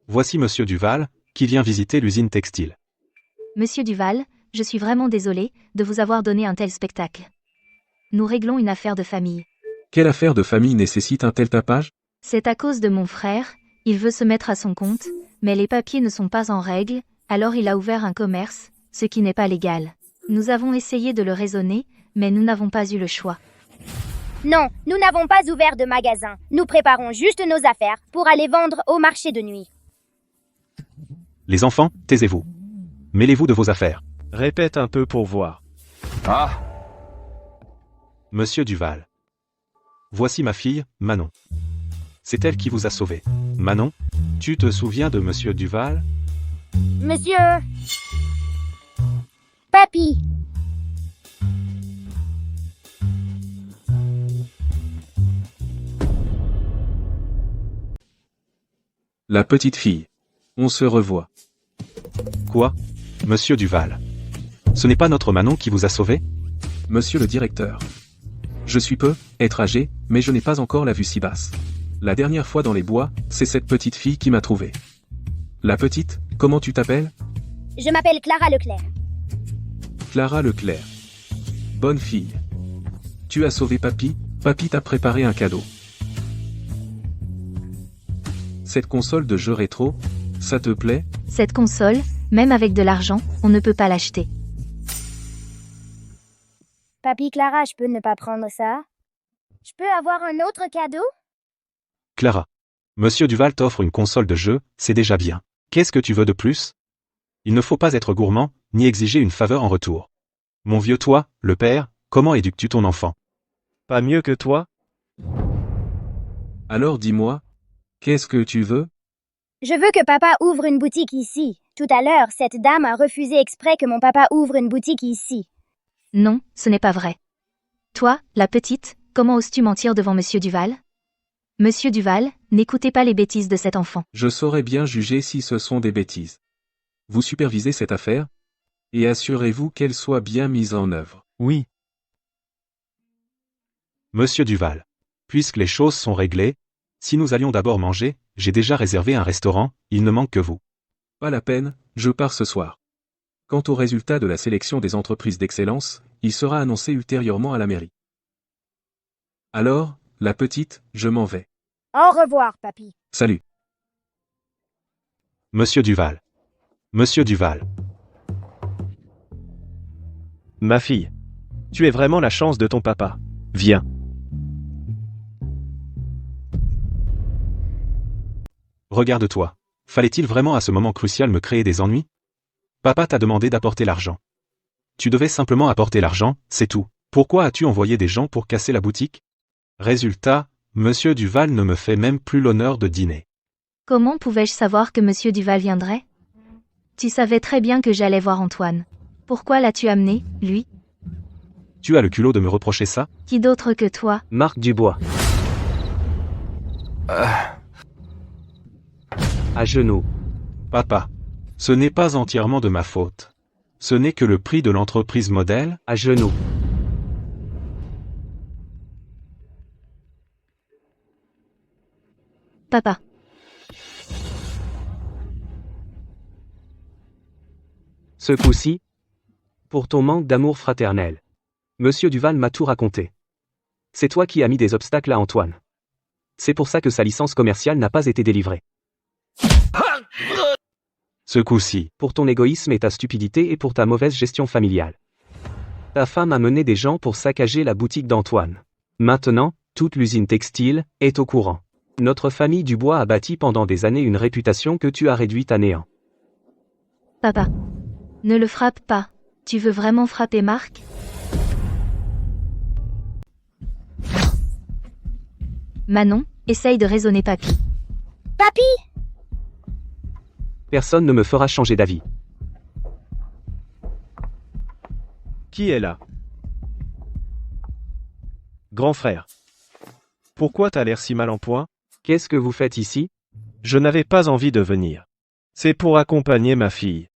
Voici Monsieur Duval, qui vient visiter l'usine textile. Monsieur Duval, je suis vraiment désolée de vous avoir donné un tel spectacle. Nous réglons une affaire de famille. Quelle affaire de famille nécessite un tel tapage? C'est à cause de mon frère, il veut se mettre à son compte, mais les papiers ne sont pas en règle, Alors il a ouvert un commerce, ce qui n'est pas légal. Nous avons essayé de le raisonner, mais nous n'avons pas eu le choix. Non, nous n'avons pas ouvert de magasin. Nous préparons juste nos affaires pour aller vendre au marché de nuit. Les enfants, taisez-vous. Mêlez-vous de vos affaires. Répète un peu pour voir. Monsieur Duval. Voici ma fille, Manon. C'est elle qui vous a sauvé. Manon, tu te souviens de Monsieur Duval? Monsieur... Papy. La petite fille. On se revoit. Quoi? Monsieur Duval. Ce n'est pas notre Manon qui vous a sauvé? Monsieur le directeur. Je suis peu, être âgé, mais je n'ai pas encore la vue si basse. La dernière fois dans les bois, c'est cette petite fille qui m'a trouvé. La petite, comment tu t'appelles? Je m'appelle Clara Leclerc. Clara Leclerc. Bonne fille. Tu as sauvé Papy, Papy t'a préparé un cadeau. Cette console de jeux rétro, ça te plaît? Cette console, même avec de l'argent, on ne peut pas l'acheter. Papy, Clara, je peux ne pas prendre ça? Je peux avoir un autre cadeau? Clara. Monsieur Duval t'offre une console de jeu, c'est déjà bien. Qu'est-ce que tu veux de plus? Il ne faut pas être gourmand, ni exiger une faveur en retour. Mon vieux toi, le père, comment éduques-tu ton enfant? Pas mieux que toi? Alors dis-moi, qu'est-ce que tu veux? Je veux que papa ouvre une boutique ici. Tout à l'heure, cette dame a refusé exprès que mon papa ouvre une boutique ici. Non, ce n'est pas vrai. Toi, la petite, comment oses-tu mentir devant Monsieur Duval? Monsieur Duval, n'écoutez pas les bêtises de cet enfant. Je saurais bien juger si ce sont des bêtises. Vous supervisez cette affaire? Et assurez-vous qu'elle soit bien mise en œuvre. Oui. Monsieur Duval. Puisque les choses sont réglées, si nous allions d'abord manger, j'ai déjà réservé un restaurant, il ne manque que vous. Pas la peine, je pars ce soir. Quant au résultat de la sélection des entreprises d'excellence, il sera annoncé ultérieurement à la mairie. Alors, la petite, je m'en vais. Au revoir, papy. Salut. Monsieur Duval. Monsieur Duval. Ma fille. Tu es vraiment la chance de ton papa. Viens. Regarde-toi. Fallait-il vraiment à ce moment crucial me créer des ennuis? Papa t'a demandé d'apporter l'argent. Tu devais simplement apporter l'argent, c'est tout. Pourquoi as-tu envoyé des gens pour casser la boutique? Résultat, Monsieur Duval ne me fait même plus l'honneur de dîner. Comment pouvais-je savoir que Monsieur Duval viendrait? Tu savais très bien que j'allais voir Antoine. Pourquoi l'as-tu amené, lui? Tu as le culot de me reprocher ça? Qui d'autre que toi? Marc Dubois. À genoux. Papa. Ce n'est pas entièrement de ma faute. Ce n'est que le prix de l'entreprise modèle. À genoux. Papa. Ce coup-ci, pour ton manque d'amour fraternel. Monsieur Duval m'a tout raconté. C'est toi qui as mis des obstacles à Antoine. C'est pour ça que sa licence commerciale n'a pas été délivrée. Ce coup-ci. Pour ton égoïsme et ta stupidité et pour ta mauvaise gestion familiale. Ta femme a mené des gens pour saccager la boutique d'Antoine. Maintenant, toute l'usine textile est au courant. Notre famille Dubois a bâti pendant des années une réputation que tu as réduite à néant. Papa. Ne le frappe pas. Tu veux vraiment frapper Marc? Manon, essaye de raisonner papy. Papy! Personne ne me fera changer d'avis. Qui est là? Grand frère. Pourquoi t'as l'air si mal en point? Qu'est-ce que vous faites ici? Je n'avais pas envie de venir. C'est pour accompagner ma fille.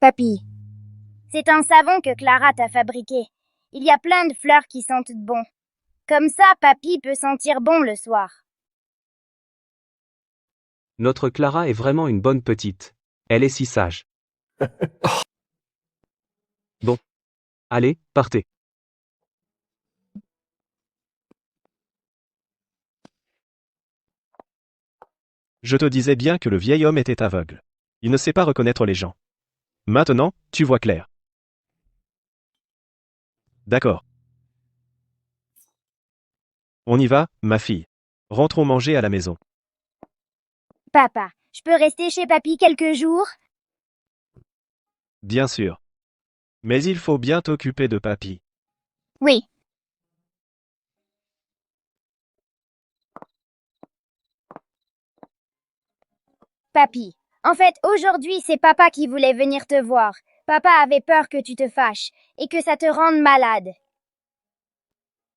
Papy. C'est un savon que Clara t'a fabriqué. Il y a plein de fleurs qui sentent bon. Comme ça, papy peut sentir bon le soir. Notre Clara est vraiment une bonne petite. Elle est si sage. Bon. Allez, partez. Je te disais bien que le vieil homme était aveugle. Il ne sait pas reconnaître les gens. Maintenant, tu vois clair. D'accord. On y va, ma fille. Rentrons manger à la maison. Papa, je peux rester chez papy quelques jours? Bien sûr. Mais il faut bien t'occuper de papy. Oui. Papy, en fait, aujourd'hui, c'est papa qui voulait venir te voir. Papa avait peur que tu te fâches et que ça te rende malade.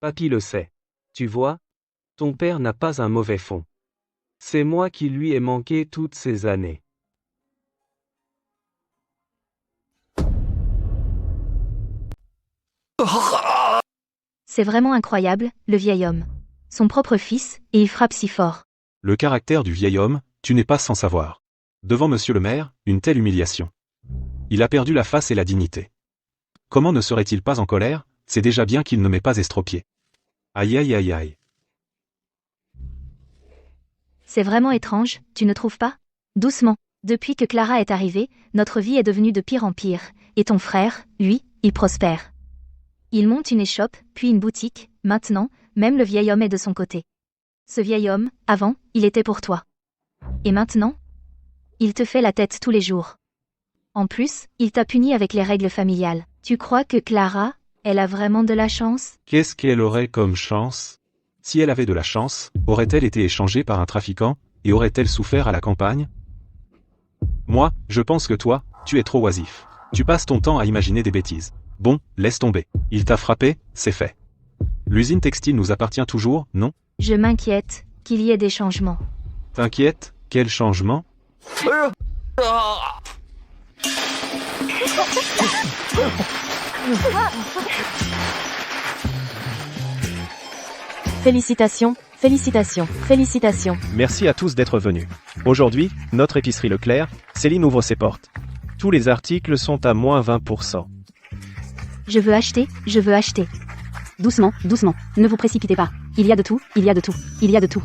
Papy le sait. Tu vois, ton père n'a pas un mauvais fond. C'est moi qui lui ai manqué toutes ces années. C'est vraiment incroyable, le vieil homme. Son propre fils, et il frappe si fort. Le caractère du vieil homme, tu n'es pas sans savoir. Devant monsieur le maire, une telle humiliation. Il a perdu la face et la dignité. Comment ne serait-il pas en colère? C'est déjà bien qu'il ne m'ait pas estropié. Aïe aïe aïe aïe. C'est vraiment étrange, tu ne trouves pas? Doucement. Depuis que Clara est arrivée, notre vie est devenue de pire en pire, et ton frère, lui, il prospère. Il monte une échoppe, puis une boutique, maintenant, même le vieil homme est de son côté. Ce vieil homme, avant, il était pour toi. Et maintenant? Il te fait la tête tous les jours. En plus, il t'a puni avec les règles familiales. Tu crois que Clara, elle a vraiment de la chance? Qu'est-ce qu'elle aurait comme chance? Si elle avait de la chance, aurait-elle été échangée par un trafiquant, et aurait-elle souffert à la campagne? Moi, je pense que toi, tu es trop oisif. Tu passes ton temps à imaginer des bêtises. Bon, laisse tomber. Il t'a frappé, c'est fait. L'usine textile nous appartient toujours, non? Je m'inquiète qu'il y ait des changements. T'inquiète, quel changement? Félicitations, félicitations, félicitations. Merci à tous d'être venus. Aujourd'hui, notre épicerie Leclerc, Céline ouvre ses portes. Tous les articles sont à moins 20%. Je veux acheter, je veux acheter. Doucement, doucement. Ne vous précipitez pas. Il y a de tout, il y a de tout, il y a de tout.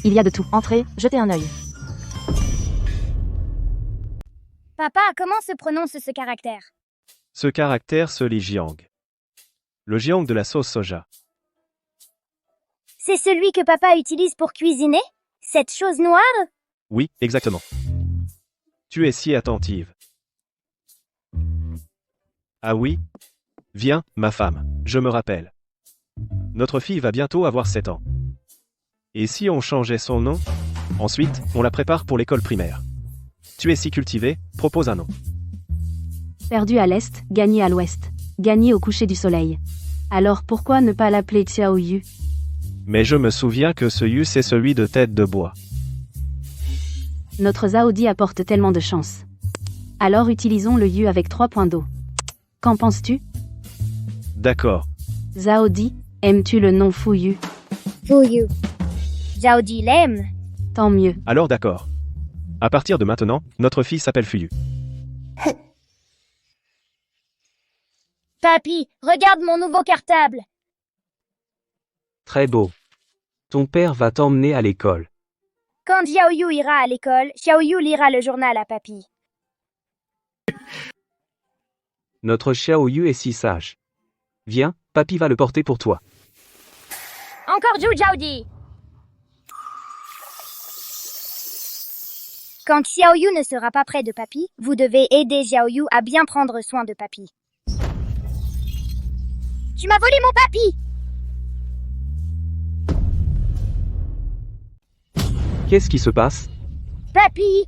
Il y a de tout. Entrez, jetez un œil. Papa, comment se prononce ce caractère? Ce caractère se lit jiang. Le jiang de la sauce soja. C'est celui que papa utilise pour cuisiner? Cette chose noire? Oui, exactement. Tu es si attentive. Ah oui? Viens, ma femme, je me rappelle. Notre fille va bientôt avoir 7 ans. Et si on changeait son nom? Ensuite, on la prépare pour l'école primaire. Tu es si cultivé, propose un nom. Perdu à l'est, gagné à l'ouest. Gagné au coucher du soleil. Alors pourquoi ne pas l'appeler Xiao Yu? Mais je me souviens que ce Yu c'est celui de tête de bois. Notre Zaodi apporte tellement de chance. Alors utilisons le Yu avec 3 points d'eau. Qu'en penses-tu? D'accord. Zaodi, aimes-tu le nom Fuyu? Fuyu. Zaodi l'aime. Tant mieux. Alors d'accord. À partir de maintenant, notre fille s'appelle Fuyu. Papy, regarde mon nouveau cartable. Très beau. Ton père va t'emmener à l'école. Quand Xiaoyu ira à l'école, Xiaoyu lira le journal à papy. Notre Xiaoyu est si sage. Viens, papy va le porter pour toi. Encore Zhu Zhaodi. Quand Xiaoyu ne sera pas près de papy, vous devez aider Xiaoyu à bien prendre soin de papy. Tu m'as volé mon papy! Qu'est-ce qui se passe? Papy!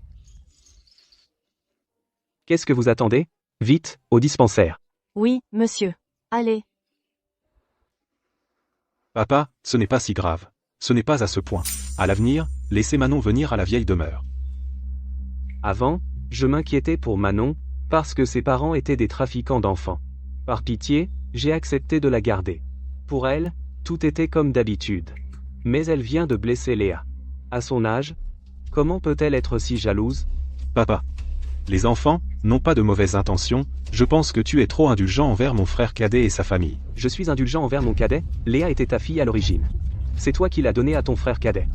Qu'est-ce que vous attendez? Vite, au dispensaire. Oui, monsieur. Allez. Papa, ce n'est pas si grave. Ce n'est pas à ce point. À l'avenir, laissez Manon venir à la vieille demeure. Avant, je m'inquiétais pour Manon, parce que ses parents étaient des trafiquants d'enfants. Par pitié, j'ai accepté de la garder. Pour elle, tout était comme d'habitude. Mais elle vient de blesser Léa. À son âge, comment peut-elle être si jalouse? Papa. Les enfants n'ont pas de mauvaises intentions, je pense que tu es trop indulgent envers mon frère cadet et sa famille. Je suis indulgent envers mon cadet, Léa était ta fille à l'origine. C'est toi qui l'as donnée à ton frère cadet.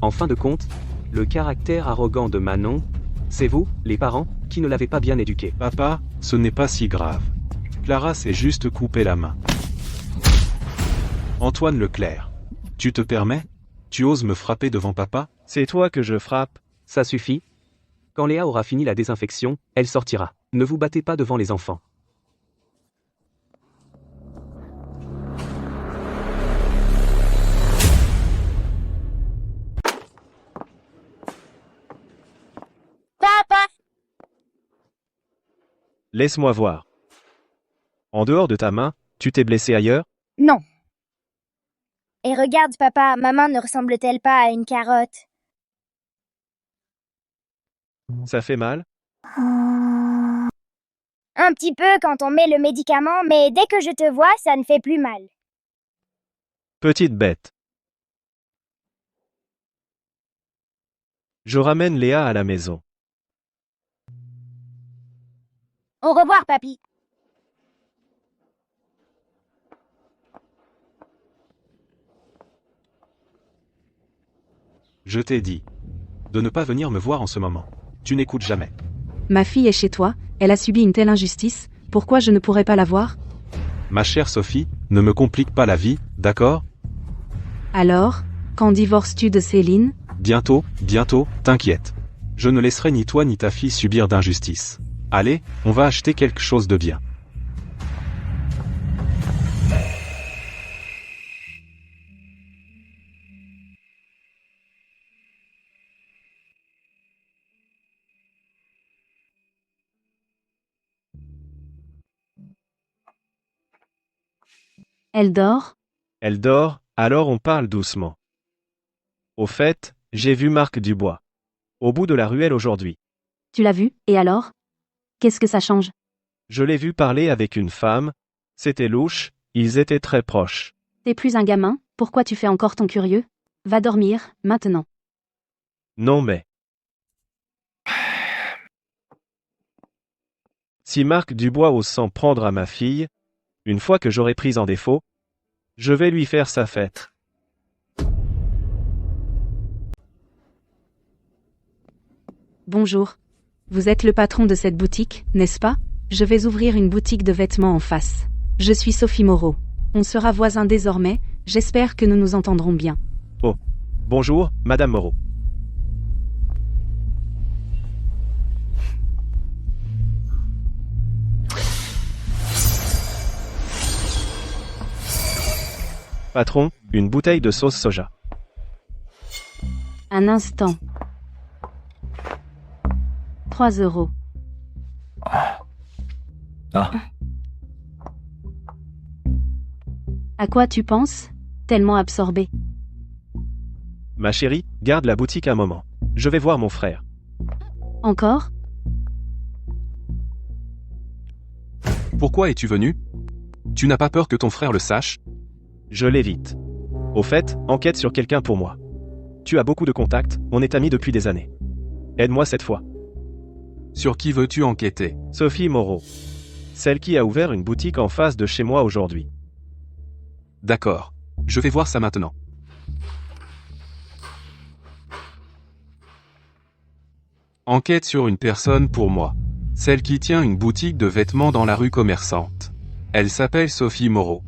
En fin de compte, Le caractère arrogant de Manon, c'est vous, les parents, qui ne l'avez pas bien éduqué. Papa, ce n'est pas si grave. Clara s'est juste coupé la main. Antoine Leclerc. Tu te permets? Tu oses me frapper devant papa? C'est toi que je frappe. Ça suffit. Quand Léa aura fini la désinfection, elle sortira. Ne vous battez pas devant les enfants. Papa! Laisse-moi voir. En dehors de ta main, tu t'es blessé ailleurs? Non. Et regarde, papa, ma main ne ressemble-t-elle pas à une carotte? Ça fait mal? Un petit peu quand on met le médicament, mais dès que je te vois, ça ne fait plus mal. Petite bête. Je ramène Léa à la maison. Au revoir, papy. Je t'ai dit de ne pas venir me voir en ce moment. Tu n'écoutes jamais. Ma fille est chez toi, elle a subi une telle injustice, pourquoi je ne pourrais pas la voir? Ma chère Sophie, ne me complique pas la vie, d'accord? Alors, quand divorces-tu de Céline? Bientôt, t'inquiète. Je ne laisserai ni toi ni ta fille subir d'injustice. Allez, on va acheter quelque chose de bien. Elle dort? Elle dort, alors on parle doucement. Au fait, j'ai vu Marc Dubois. Au bout de la ruelle aujourd'hui. Tu l'as vu, et alors? Qu'est-ce que ça change? Je l'ai vu parler avec une femme. C'était louche, ils étaient très proches. T'es plus un gamin, pourquoi tu fais encore ton curieux? Va dormir, maintenant. Non mais. Si Marc Dubois ose s'en prendre à ma fille, une fois que j'aurai pris en défaut, je vais lui faire sa fête. Bonjour. Vous êtes le patron de cette boutique, n'est-ce pas? Je vais ouvrir une boutique de vêtements en face. Je suis Sophie Moreau. On sera voisins désormais, j'espère que nous nous entendrons bien. Bonjour, Madame Moreau. Patron, une bouteille de sauce soja. Un instant. 3 €. À quoi tu penses? Tellement absorbé. Ma chérie, garde la boutique un moment. Je vais voir mon frère. Encore? Pourquoi es-tu venu? Tu n'as pas peur que ton frère le sache? Je l'évite. Au fait, enquête sur quelqu'un pour moi. Tu as beaucoup de contacts, on est amis depuis des années. Aide-moi cette fois. Sur qui veux-tu enquêter? Sophie Moreau. Celle qui a ouvert une boutique en face de chez moi aujourd'hui. D'accord. Je vais voir ça maintenant. Enquête sur une personne pour moi. Celle qui tient une boutique de vêtements dans la rue commerçante. Elle s'appelle Sophie Moreau.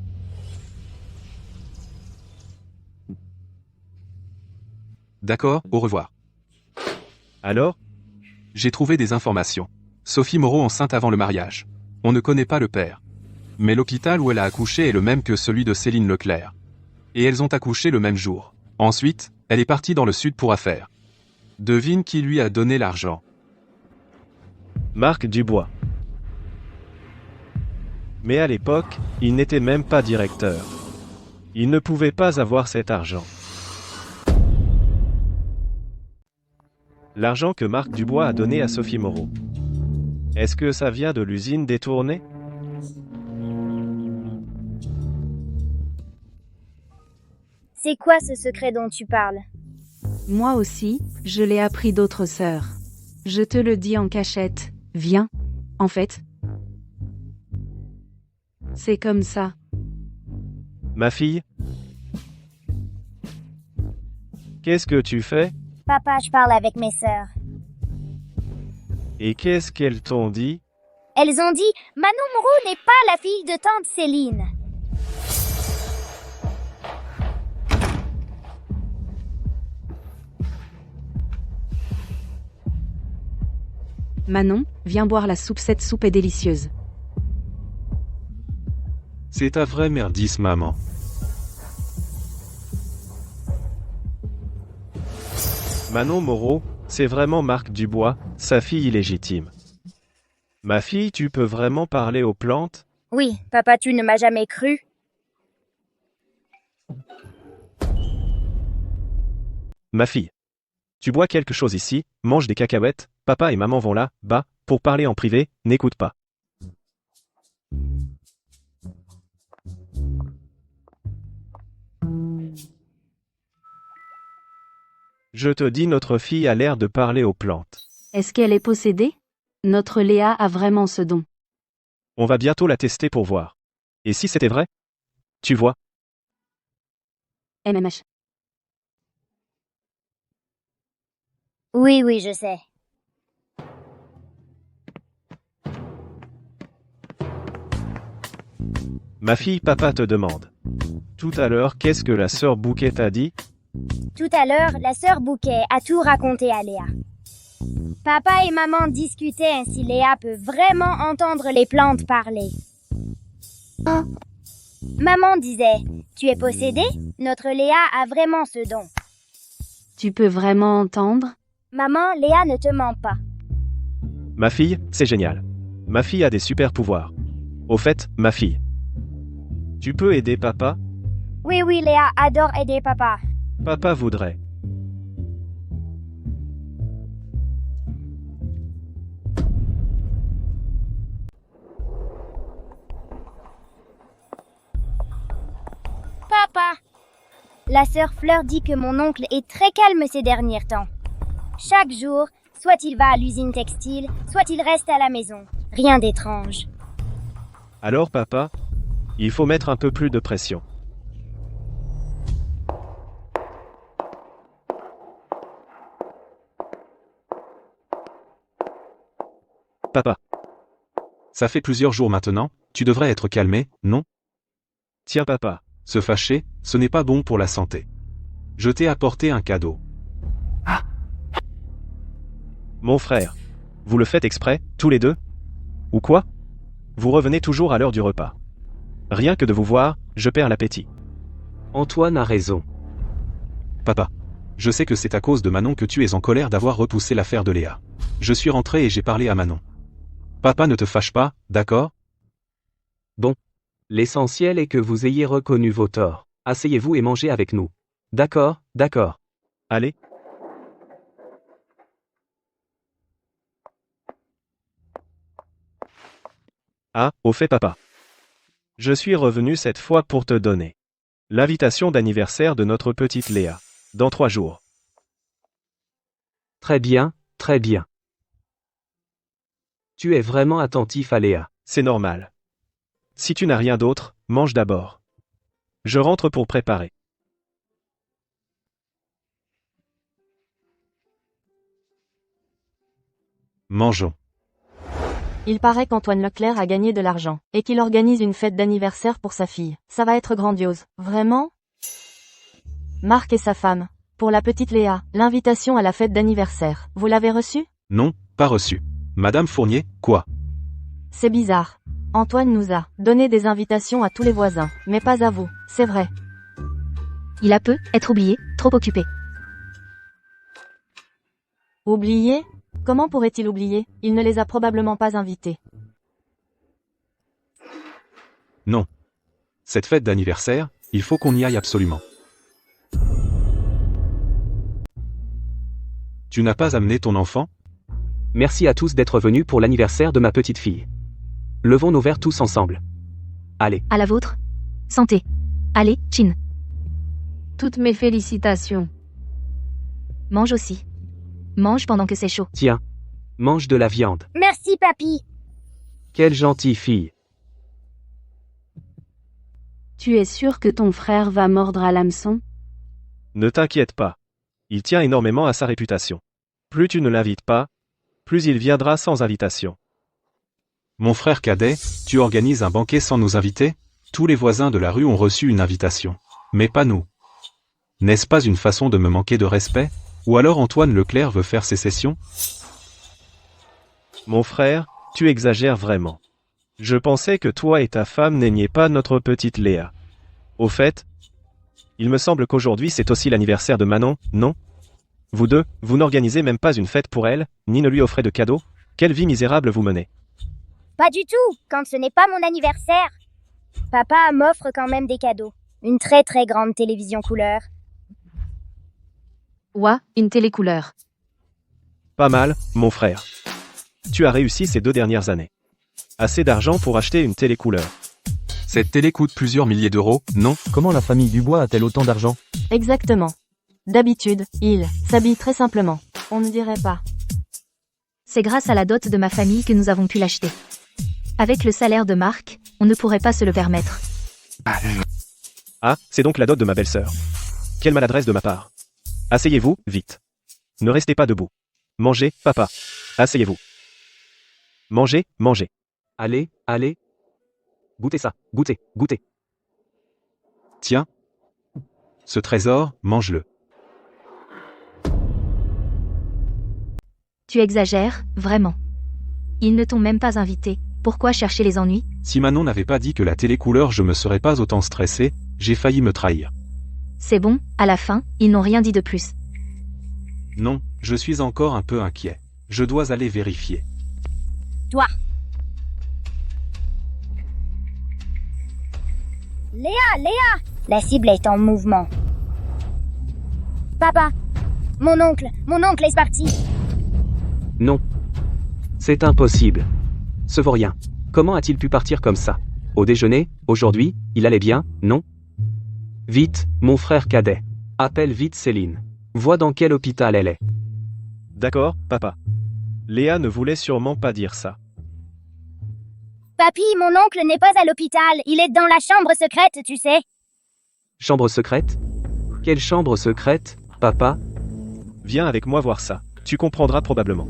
D'accord, au revoir. Alors? J'ai trouvé des informations. Sophie Moreau enceinte avant le mariage. On ne connaît pas le père. Mais l'hôpital où elle a accouché est le même que celui de Céline Leclerc. Et elles ont accouché le même jour. Ensuite, elle est partie dans le sud pour affaires. Devine qui lui a donné l'argent. Marc Dubois. Mais à l'époque, il n'était même pas directeur. Il ne pouvait pas avoir cet argent. L'argent que Marc Dubois a donné à Sophie Moreau. Est-ce que ça vient de l'usine détournée? C'est quoi ce secret dont tu parles? Moi aussi, je l'ai appris d'autres sœurs. Je te le dis en cachette, viens. En fait, c'est comme ça. Ma fille? Qu'est-ce que tu fais? Papa, je parle avec mes sœurs. Et qu'est-ce qu'elles t'ont dit? Elles ont dit, Manon Moreau n'est pas la fille de tante Céline. Manon, viens boire la soupe, cette soupe est délicieuse. C'est ta vraie merdice, maman. Manon Moreau, c'est vraiment Marc Dubois, sa fille illégitime. Ma fille, tu peux vraiment parler aux plantes? Oui, papa, tu ne m'as jamais cru. Ma fille. Tu bois quelque chose ici, mange des cacahuètes, papa et maman vont là, bas, pour parler en privé, n'écoute pas. Je te dis, notre fille a l'air de parler aux plantes. Est-ce qu'elle est possédée? Notre Léa a vraiment ce don. On va bientôt la tester pour voir. Et si c'était vrai? Tu vois? MMH. Oui, je sais. Ma fille, papa te demande. Tout à l'heure, qu'est-ce que la sœur Bouquet t'a dit? Tout à l'heure, la sœur Bouquet a tout raconté à Léa. Papa et maman discutaient ainsi Léa peut vraiment entendre les plantes parler. Maman disait, tu es possédée? Notre Léa a vraiment ce don. Tu peux vraiment entendre? Maman, Léa ne te ment pas. Ma fille, c'est génial. Ma fille a des super pouvoirs. Au fait, ma fille. Tu peux aider papa? Oui, Léa adore aider papa. Papa voudrait. Papa! La sœur Fleur dit que mon oncle est très calme ces derniers temps. Chaque jour, soit il va à l'usine textile, soit il reste à la maison. Rien d'étrange. Alors papa, il faut mettre un peu plus de pression. Papa, Ça fait plusieurs jours maintenant, tu devrais être calmé, non? tiens papa, Se fâcher, ce n'est pas bon pour la santé. Je t'ai apporté un cadeau. mon frère. Vous le faites exprès, tous les deux? Ou quoi? Vous revenez toujours à l'heure du repas. Rien que de vous voir, je perds l'appétit. Antoine a raison. Papa. Je sais que c'est à cause de Manon que tu es en colère d'avoir repoussé l'affaire de Léa. Je suis rentré et j'ai parlé à Manon. Papa, ne te fâche pas, d'accord? Bon. L'essentiel est que vous ayez reconnu vos torts. Asseyez-vous et mangez avec nous. D'accord, d'accord. Allez. Ah, au fait papa. Je suis revenu cette fois pour te donner l'invitation d'anniversaire de notre petite Léa. Dans 3 jours. Très bien, très bien. Tu es vraiment attentif à Léa. C'est normal. Si tu n'as rien d'autre, mange d'abord. Je rentre pour préparer. Mangeons. Il paraît qu'Antoine Leclerc a gagné de l'argent, et qu'il organise une fête d'anniversaire pour sa fille. Ça va être grandiose. Vraiment? Marc et sa femme. Pour la petite Léa, l'invitation à la fête d'anniversaire. Vous l'avez reçue? Non, pas reçu. Madame Fournier, quoi? C'est bizarre. Antoine nous a donné des invitations à tous les voisins, mais pas à vous, c'est vrai. Il a peut être oublié, trop occupé. Oublié? Comment pourrait-il oublier? Il ne les a probablement pas invités. Non. Cette fête d'anniversaire, il faut qu'on y aille absolument. Tu n'as pas amené ton enfant? Merci à tous d'être venus pour l'anniversaire de ma petite fille. Levons nos verres tous ensemble. Allez. À la vôtre. Santé. Allez, Chin. Toutes mes félicitations. Mange aussi. Mange pendant que c'est chaud. Tiens. Mange de la viande. Merci, papy. Quelle gentille fille. Tu es sûr que ton frère va mordre à l'hameçon? Ne t'inquiète pas. Il tient énormément à sa réputation. Plus tu ne l'invites pas, plus il viendra sans invitation. Mon frère cadet, tu organises un banquet sans nous inviter? Tous les voisins de la rue ont reçu une invitation. Mais pas nous. N'est-ce pas une façon de me manquer de respect? Ou alors Antoine Leclerc veut faire sécession? Mon frère, tu exagères vraiment. Je pensais que toi et ta femme n'aimiez pas notre petite Léa. Au fait, il me semble qu'aujourd'hui c'est aussi l'anniversaire de Manon, non? Vous deux, vous n'organisez même pas une fête pour elle, ni ne lui offrez de cadeaux? Quelle vie misérable vous menez. Pas du tout, quand ce n'est pas mon anniversaire. Papa m'offre quand même des cadeaux. Une très très grande télévision couleur. Ouah, une télécouleur. Pas mal, mon frère. Tu as réussi ces 2 dernières années. Assez d'argent pour acheter une télé couleur. Cette télé coûte plusieurs milliers d'euros, non? Comment la famille Dubois a-t-elle autant d'argent? Exactement. D'habitude, il s'habille très simplement. On ne dirait pas. C'est grâce à la dot de ma famille que nous avons pu l'acheter. Avec le salaire de Marc, on ne pourrait pas se le permettre. Ah, c'est donc la dot de ma belle-sœur. Quelle maladresse de ma part. Asseyez-vous, vite. Ne restez pas debout. Mangez, papa. Asseyez-vous. Mangez, mangez. Allez, allez. Goûtez ça, goûtez, goûtez. Tiens. Ce trésor, mange-le. Tu exagères, vraiment. Ils ne t'ont même pas invité. Pourquoi chercher les ennuis? Si Manon n'avait pas dit que la télé couleur je me serais pas autant stressé, j'ai failli me trahir. C'est bon, à la fin, ils n'ont rien dit de plus. Non, je suis encore un peu inquiet. Je dois aller vérifier. Toi. Léa, la cible est en mouvement. Papa, mon oncle est parti. Non. C'est impossible. Ce vaurien. Comment a-t-il pu partir comme ça? Au déjeuner, aujourd'hui, il allait bien, non? Vite, mon frère cadet. Appelle vite Céline. Vois dans quel hôpital elle est. D'accord, papa. Léa ne voulait sûrement pas dire ça. Papy, mon oncle n'est pas à l'hôpital, il est dans la chambre secrète, tu sais. Chambre secrète? Quelle chambre secrète, papa? Viens avec moi voir ça. Tu comprendras probablement.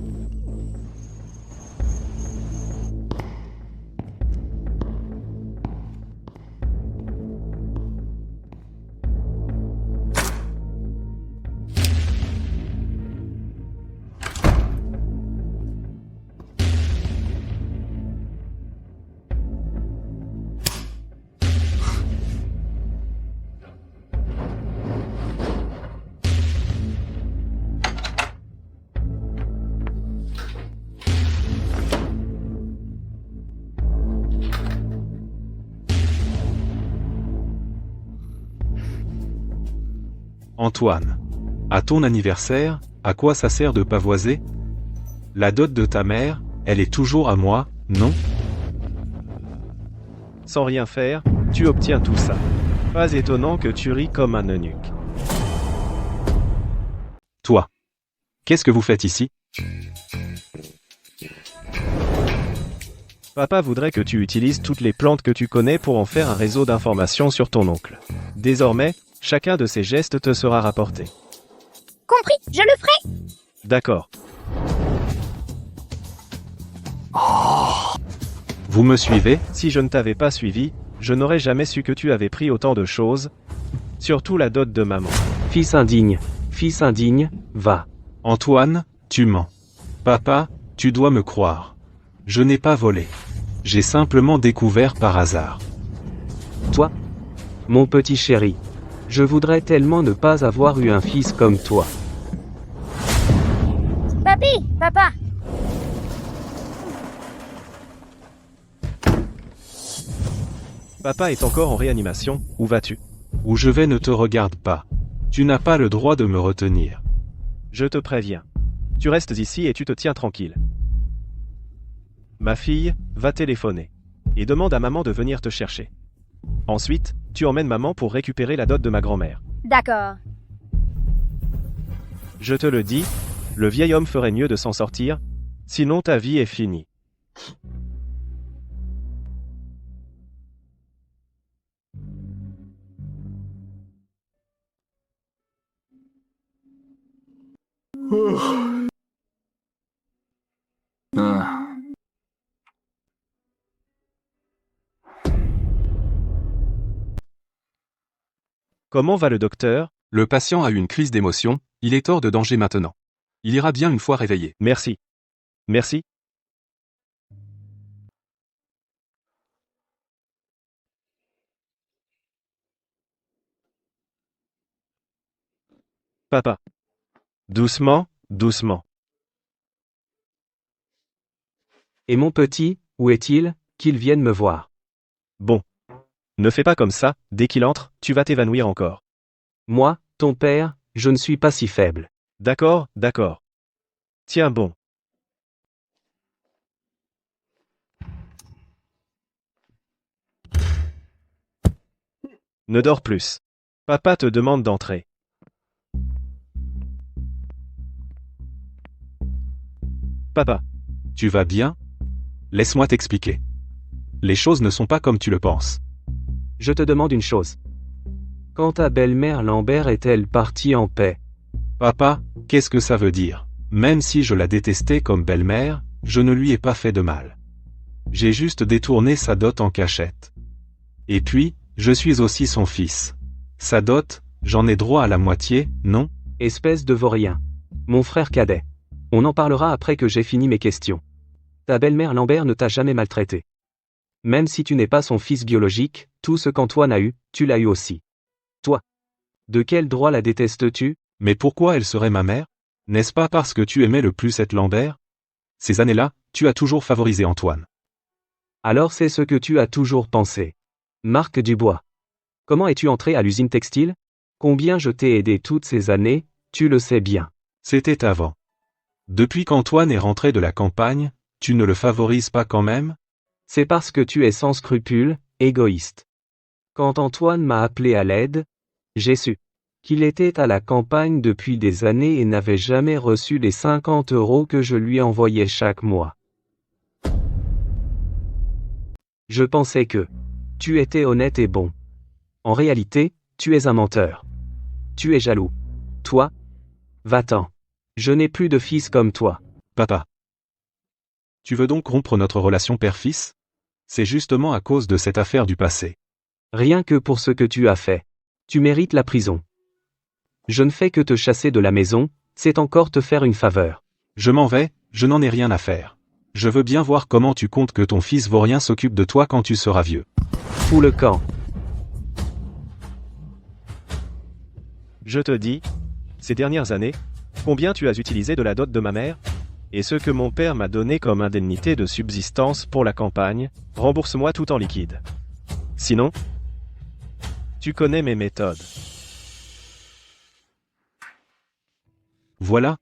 Antoine. À ton anniversaire, à quoi ça sert de pavoiser? La dot de ta mère, elle est toujours à moi, non? Sans rien faire, tu obtiens tout ça. Pas étonnant que tu ris comme un eunuque. Toi. Qu'est-ce que vous faites ici? Papa voudrait que tu utilises toutes les plantes que tu connais pour en faire un réseau d'informations sur ton oncle. Désormais, chacun de ces gestes te sera rapporté. Compris, je le ferai. D'accord. Vous me suivez? Si je ne t'avais pas suivi, je n'aurais jamais su que tu avais pris autant de choses. Surtout la dot de maman. Fils indigne, va. Antoine, tu mens. Papa, tu dois me croire. Je n'ai pas volé. J'ai simplement découvert par hasard. Toi? Mon petit chéri. Je voudrais tellement ne pas avoir eu un fils comme toi. Papy, papa. Papa est encore en réanimation, où vas-tu? Où je vais ne te regarde pas. Tu n'as pas le droit de me retenir. Je te préviens. Tu restes ici et tu te tiens tranquille. Ma fille, va téléphoner. Et demande à maman de venir te chercher. Ensuite, tu emmènes maman pour récupérer la dot de ma grand-mère. D'accord. Je te le dis, le vieil homme ferait mieux de s'en sortir, sinon ta vie est finie. Comment va le docteur? Le patient a eu une crise d'émotion, il est hors de danger maintenant. Il ira bien une fois réveillé. Merci. Merci. Papa. Doucement, doucement. Et mon petit, où est-il, qu'il vienne me voir. Bon. Ne fais pas comme ça, dès qu'il entre, tu vas t'évanouir encore. Moi, ton père, je ne suis pas si faible. D'accord, d'accord. Tiens bon. Ne dors plus. Papa te demande d'entrer. Papa. Tu vas bien? Laisse-moi t'expliquer. Les choses ne sont pas comme tu le penses. Je te demande une chose. Quand ta belle-mère Lambert est-elle partie en paix? Papa, qu'est-ce que ça veut dire? Même si je la détestais comme belle-mère, je ne lui ai pas fait de mal. J'ai juste détourné sa dot en cachette. Et puis, je suis aussi son fils. Sa dot, j'en ai droit à la moitié, non? Espèce de vaurien. Mon frère cadet. On en parlera après que j'ai fini mes questions. Ta belle-mère Lambert ne t'a jamais maltraité. Même si tu n'es pas son fils biologique, tout ce qu'Antoine a eu, tu l'as eu aussi. Toi. De quel droit la détestes-tu? Mais pourquoi elle serait ma mère? N'est-ce pas parce que tu aimais le plus cette Lambert? Ces années-là, tu as toujours favorisé Antoine. Alors c'est ce que tu as toujours pensé. Marc Dubois. Comment es-tu entré à l'usine textile? Combien je t'ai aidé toutes ces années, tu le sais bien. C'était avant. Depuis qu'Antoine est rentré de la campagne, tu ne le favorises pas quand même? C'est parce que tu es sans scrupules, égoïste. Quand Antoine m'a appelé à l'aide, j'ai su qu'il était à la campagne depuis des années et n'avait jamais reçu les 50 € que je lui envoyais chaque mois. Je pensais que tu étais honnête et bon. En réalité, tu es un menteur. Tu es jaloux. Toi? Va-t'en. Je n'ai plus de fils comme toi. Papa. Tu veux donc rompre notre relation père-fils? C'est justement à cause de cette affaire du passé. Rien que pour ce que tu as fait. Tu mérites la prison. Je ne fais que te chasser de la maison, c'est encore te faire une faveur. Je m'en vais, je n'en ai rien à faire. Je veux bien voir comment tu comptes que ton fils vaurien s'occupe de toi quand tu seras vieux. Fous le camp. Je te dis, ces dernières années, combien tu as utilisé de la dot de ma mère? Et ce que mon père m'a donné comme indemnité de subsistance pour la campagne, rembourse-moi tout en liquide. Sinon, tu connais mes méthodes. Voilà.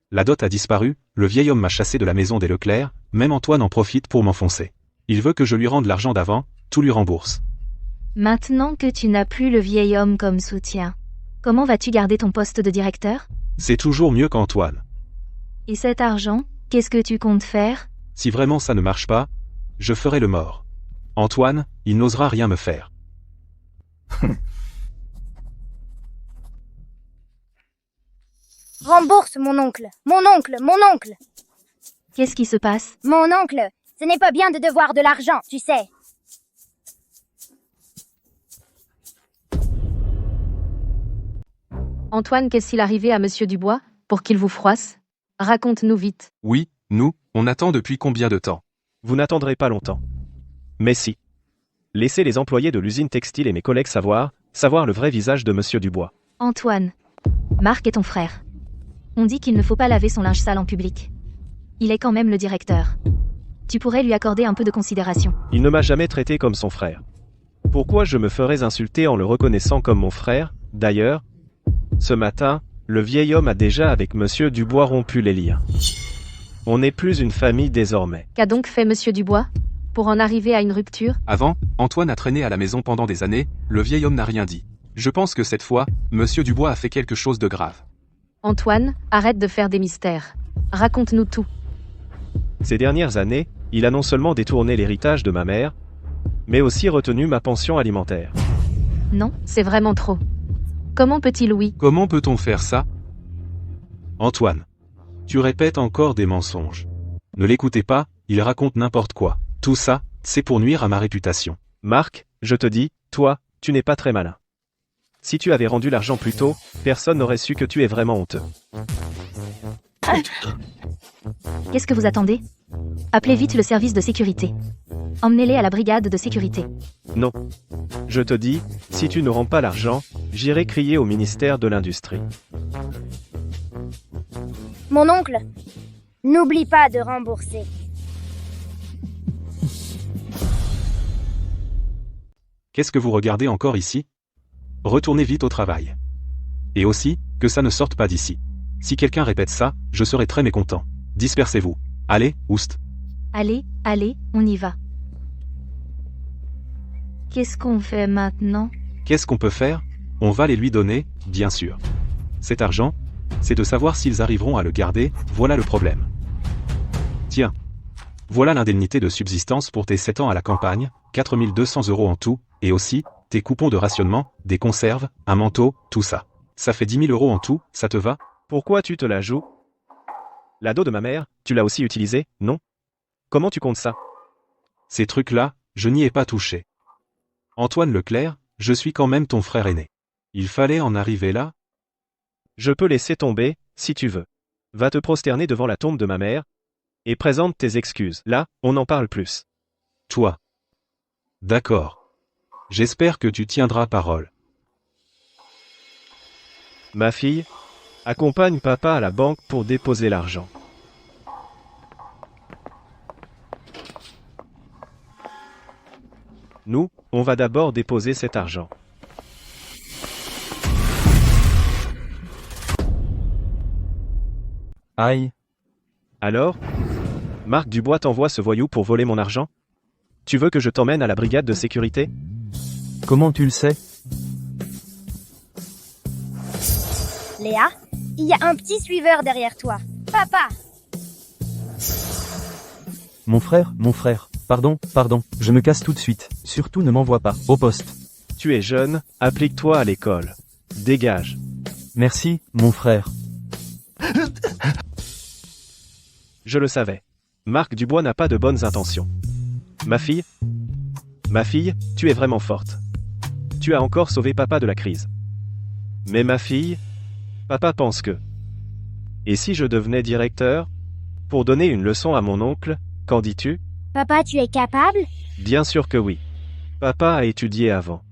La dot a disparu, le vieil homme m'a chassé de la maison des Leclerc, même Antoine en profite pour m'enfoncer. Il veut que je lui rende l'argent d'avant, tout lui rembourse. Maintenant que tu n'as plus le vieil homme comme soutien, comment vas-tu garder ton poste de directeur? C'est toujours mieux qu'Antoine. Et cet argent, qu'est-ce que tu comptes faire? Si vraiment ça ne marche pas, je ferai le mort. Antoine, il n'osera rien me faire. Rembourse, mon oncle. Mon oncle, mon oncle. Qu'est-ce qui se passe? Mon oncle, ce n'est pas bien de devoir de l'argent, tu sais. Antoine, qu'est-ce qu'il arrivait à Monsieur Dubois, pour qu'il vous froisse? Raconte-nous vite. Oui, nous, on attend depuis combien de temps? Vous n'attendrez pas longtemps. Mais si. Laissez les employés de l'usine textile et mes collègues savoir le vrai visage de Monsieur Dubois. Antoine. Marc est ton frère. On dit qu'il ne faut pas laver son linge sale en public. Il est quand même le directeur. Tu pourrais lui accorder un peu de considération. Il ne m'a jamais traité comme son frère. Pourquoi je me ferais insulter en le reconnaissant comme mon frère? D'ailleurs, ce matin, le vieil homme a déjà avec Monsieur Dubois rompu les liens. On n'est plus une famille désormais. Qu'a donc fait Monsieur Dubois, pour en arriver à une rupture? Avant, Antoine a traîné à la maison pendant des années, le vieil homme n'a rien dit. Je pense que cette fois, Monsieur Dubois a fait quelque chose de grave. Antoine, arrête de faire des mystères. Raconte-nous tout. Ces dernières années, il a non seulement détourné l'héritage de ma mère, mais aussi retenu ma pension alimentaire. Non, c'est vraiment trop. Comment peut-il, oui? Comment peut-on faire ça? Antoine. Tu répètes encore des mensonges. Ne l'écoutez pas, il raconte n'importe quoi. Tout ça, c'est pour nuire à ma réputation. Marc, je te dis, toi, tu n'es pas très malin. Si tu avais rendu l'argent plus tôt, personne n'aurait su que tu es vraiment honteux. Qu'est-ce que vous attendez? Appelez vite le service de sécurité. Emmenez-les à la brigade de sécurité. Non. Je te dis, si tu ne rends pas l'argent, j'irai crier au ministère de l'Industrie. Mon oncle, n'oublie pas de rembourser. Qu'est-ce que vous regardez encore ici? Retournez vite au travail. Et aussi, que ça ne sorte pas d'ici. Si quelqu'un répète ça, je serai très mécontent. Dispersez-vous. Allez, oust. Allez, allez, on y va. Qu'est-ce qu'on fait maintenant? Qu'est-ce qu'on peut faire? On va les lui donner, bien sûr. Cet argent, c'est de savoir s'ils arriveront à le garder, voilà le problème. Tiens. Voilà l'indemnité de subsistance pour tes 7 ans à la campagne, 4200 € en tout, et aussi, tes coupons de rationnement, des conserves, un manteau, tout ça. Ça fait 10 000 € en tout, ça te va? Pourquoi tu te la joues? L'ado de ma mère, tu l'as aussi utilisé, non? Comment tu comptes ça? Ces trucs-là, je n'y ai pas touché. Antoine Leclerc, je suis quand même ton frère aîné. Il fallait en arriver là? Je peux laisser tomber, si tu veux. Va te prosterner devant la tombe de ma mère, et présente tes excuses. Là, on n'en parle plus. Toi. D'accord. J'espère que tu tiendras parole. Ma fille, accompagne papa à la banque pour déposer l'argent. Nous, on va d'abord déposer cet argent. Aïe. Alors? Marc Dubois t'envoie ce voyou pour voler mon argent? Tu veux que je t'emmène à la brigade de sécurité? Comment tu le sais? Léa, il y a un petit suiveur derrière toi. Papa! Mon frère, pardon, je me casse tout de suite. Surtout ne m'envoie pas, au poste. Tu es jeune, applique-toi à l'école. Dégage. Merci, mon frère. Je le savais. Marc Dubois n'a pas de bonnes intentions. Ma fille, tu es vraiment forte. Tu as encore sauvé papa de la crise. Mais ma fille, papa pense que... Et si je devenais directeur? Pour donner une leçon à mon oncle, qu'en dis-tu? Papa, tu es capable? Bien sûr que oui. Papa a étudié avant.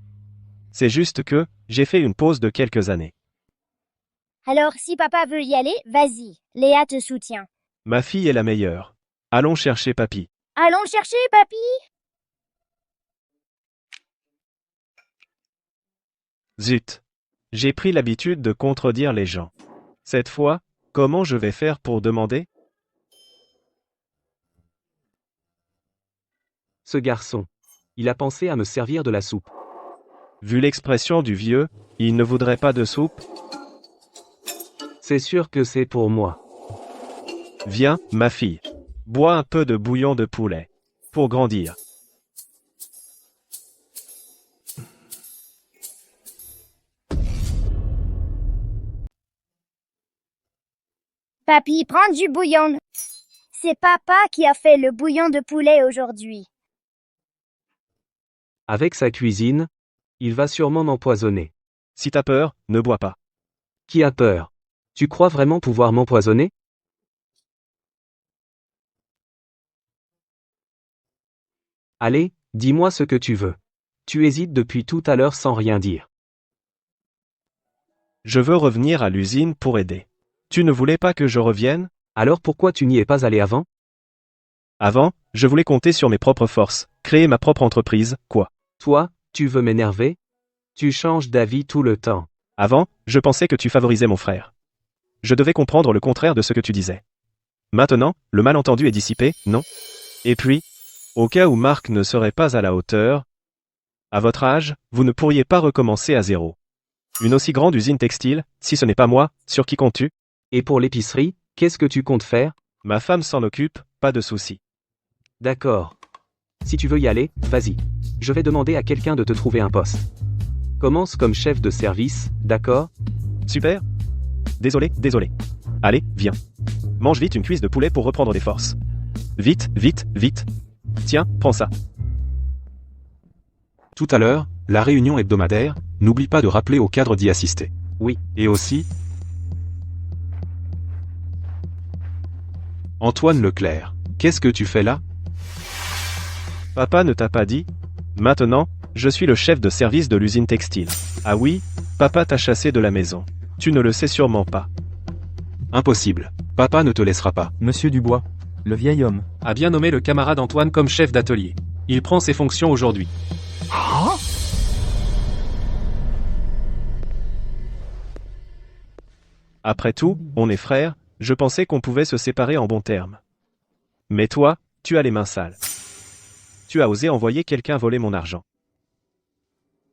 C'est juste que, j'ai fait une pause de quelques années. Alors, si papa veut y aller, vas-y. Léa te soutient. Ma fille est la meilleure. Allons chercher papy. Allons chercher, papy! Zut. J'ai pris l'habitude de contredire les gens. Cette fois, comment je vais faire pour demander? Ce garçon. Il a pensé à me servir de la soupe. Vu l'expression du vieux, il ne voudrait pas de soupe? C'est sûr que c'est pour moi. Viens, ma fille. Bois un peu de bouillon de poulet. Pour grandir. Papy, prends du bouillon. C'est papa qui a fait le bouillon de poulet aujourd'hui. Avec sa cuisine, il va sûrement m'empoisonner. Si t'as peur, ne bois pas. Qui a peur? Tu crois vraiment pouvoir m'empoisonner? Allez, dis-moi ce que tu veux. Tu hésites depuis tout à l'heure sans rien dire. Je veux revenir à l'usine pour aider. Tu ne voulais pas que je revienne? Alors pourquoi tu n'y es pas allé avant? Avant, je voulais compter sur mes propres forces, créer ma propre entreprise, quoi. Toi, tu veux m'énerver? Tu changes d'avis tout le temps. Avant, je pensais que tu favorisais mon frère. Je devais comprendre le contraire de ce que tu disais. Maintenant, le malentendu est dissipé, non? Et puis, au cas où Marc ne serait pas à la hauteur, à votre âge, vous ne pourriez pas recommencer à zéro. Une aussi grande usine textile, si ce n'est pas moi, sur qui comptes-tu? Et pour l'épicerie, qu'est-ce que tu comptes faire? Ma femme s'en occupe, pas de souci. D'accord. Si tu veux y aller, vas-y. Je vais demander à quelqu'un de te trouver un poste. Commence comme chef de service, d'accord? Super. Désolé. Allez, viens. Mange vite une cuisse de poulet pour reprendre des forces. Vite. Tiens, prends ça. Tout à l'heure, la réunion hebdomadaire, N'oublie pas de rappeler au cadre d'y assister. Oui. Et aussi, Antoine Leclerc, qu'est-ce que tu fais là? Papa ne t'a pas dit? Maintenant, je suis le chef de service de l'usine textile. Ah oui, papa t'a chassé de la maison. Tu ne le sais sûrement pas. Impossible. Papa ne te laissera pas. Monsieur Dubois, le vieil homme. A bien nommé le camarade Antoine comme chef d'atelier. Il prend ses fonctions aujourd'hui. Après tout, on est frères, je pensais qu'on pouvait se séparer en bons termes. Mais toi, tu as les mains sales. Tu as osé envoyer quelqu'un voler mon argent.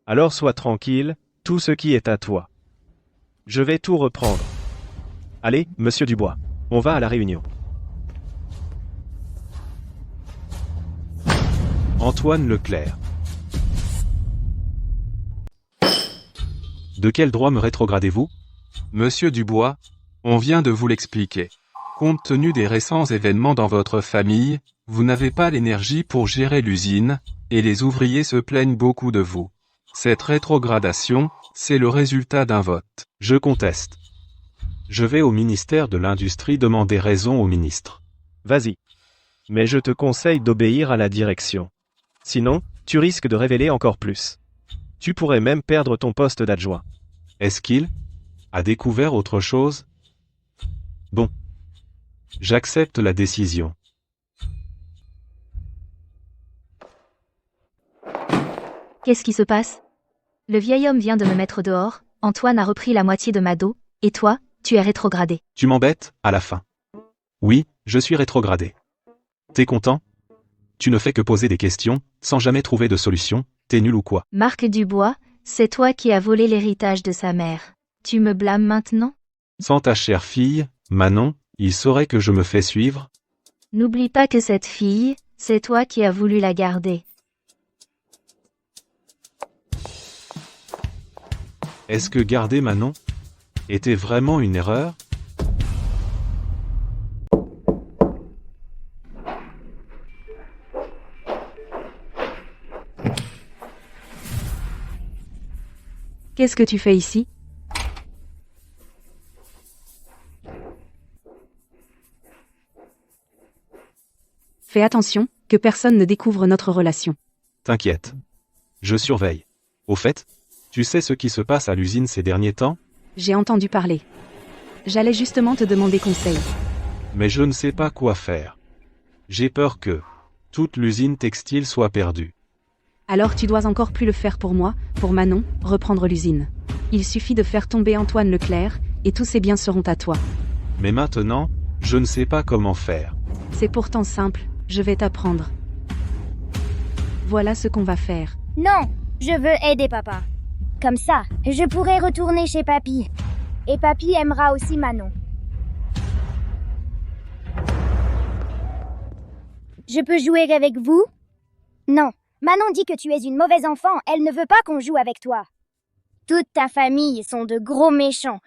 Alors sois tranquille, tout ce qui est à toi. Je vais tout reprendre. Allez, monsieur Dubois, on va à la réunion. Antoine Leclerc. De quel droit me rétrogradez-vous? Monsieur Dubois, on vient de vous l'expliquer. Compte tenu des récents événements dans votre famille, vous n'avez pas l'énergie pour gérer l'usine, et les ouvriers se plaignent beaucoup de vous. Cette rétrogradation, c'est le résultat d'un vote. Je conteste. Je vais au ministère de l'Industrie demander raison au ministre. Vas-y. Mais je te conseille d'obéir à la direction. Sinon, tu risques de révéler encore plus. Tu pourrais même perdre ton poste d'adjoint. Est-ce qu'il a découvert autre chose? Bon. J'accepte la décision. Qu'est-ce qui se passe? Le vieil homme vient de me mettre dehors, Antoine a repris la moitié de ma dos, et toi, tu es rétrogradé. Tu m'embêtes, à la fin. Oui, je suis rétrogradé. T'es content? Tu ne fais que poser des questions, sans jamais trouver de solution, t'es nul ou quoi? Marc Dubois, c'est toi qui as volé l'héritage de sa mère. Tu me blâmes maintenant? Sans ta chère fille, Manon, il saurait que je me fais suivre? N'oublie pas que cette fille, c'est toi qui as voulu la garder. Est-ce que garder Manon était vraiment une erreur? Qu'est-ce que tu fais ici? Fais attention, que personne ne découvre notre relation. T'inquiète. Je surveille. Au fait, tu sais ce qui se passe à l'usine ces derniers temps? J'ai entendu parler. J'allais justement te demander conseil. Mais je ne sais pas quoi faire. J'ai peur que toute l'usine textile soit perdue. Alors tu dois encore plus le faire pour moi, pour Manon, reprendre l'usine. Il suffit de faire tomber Antoine Leclerc, et tous ses biens seront à toi. Mais maintenant, je ne sais pas comment faire. C'est pourtant simple, je vais t'apprendre. Voilà ce qu'on va faire. Non, je veux aider papa. Comme ça, je pourrai retourner chez papy. Et papy aimera aussi Manon. Je peux jouer avec vous? Non, Manon dit que tu es une mauvaise enfant, elle ne veut pas qu'on joue avec toi. Toute ta famille sont de gros méchants.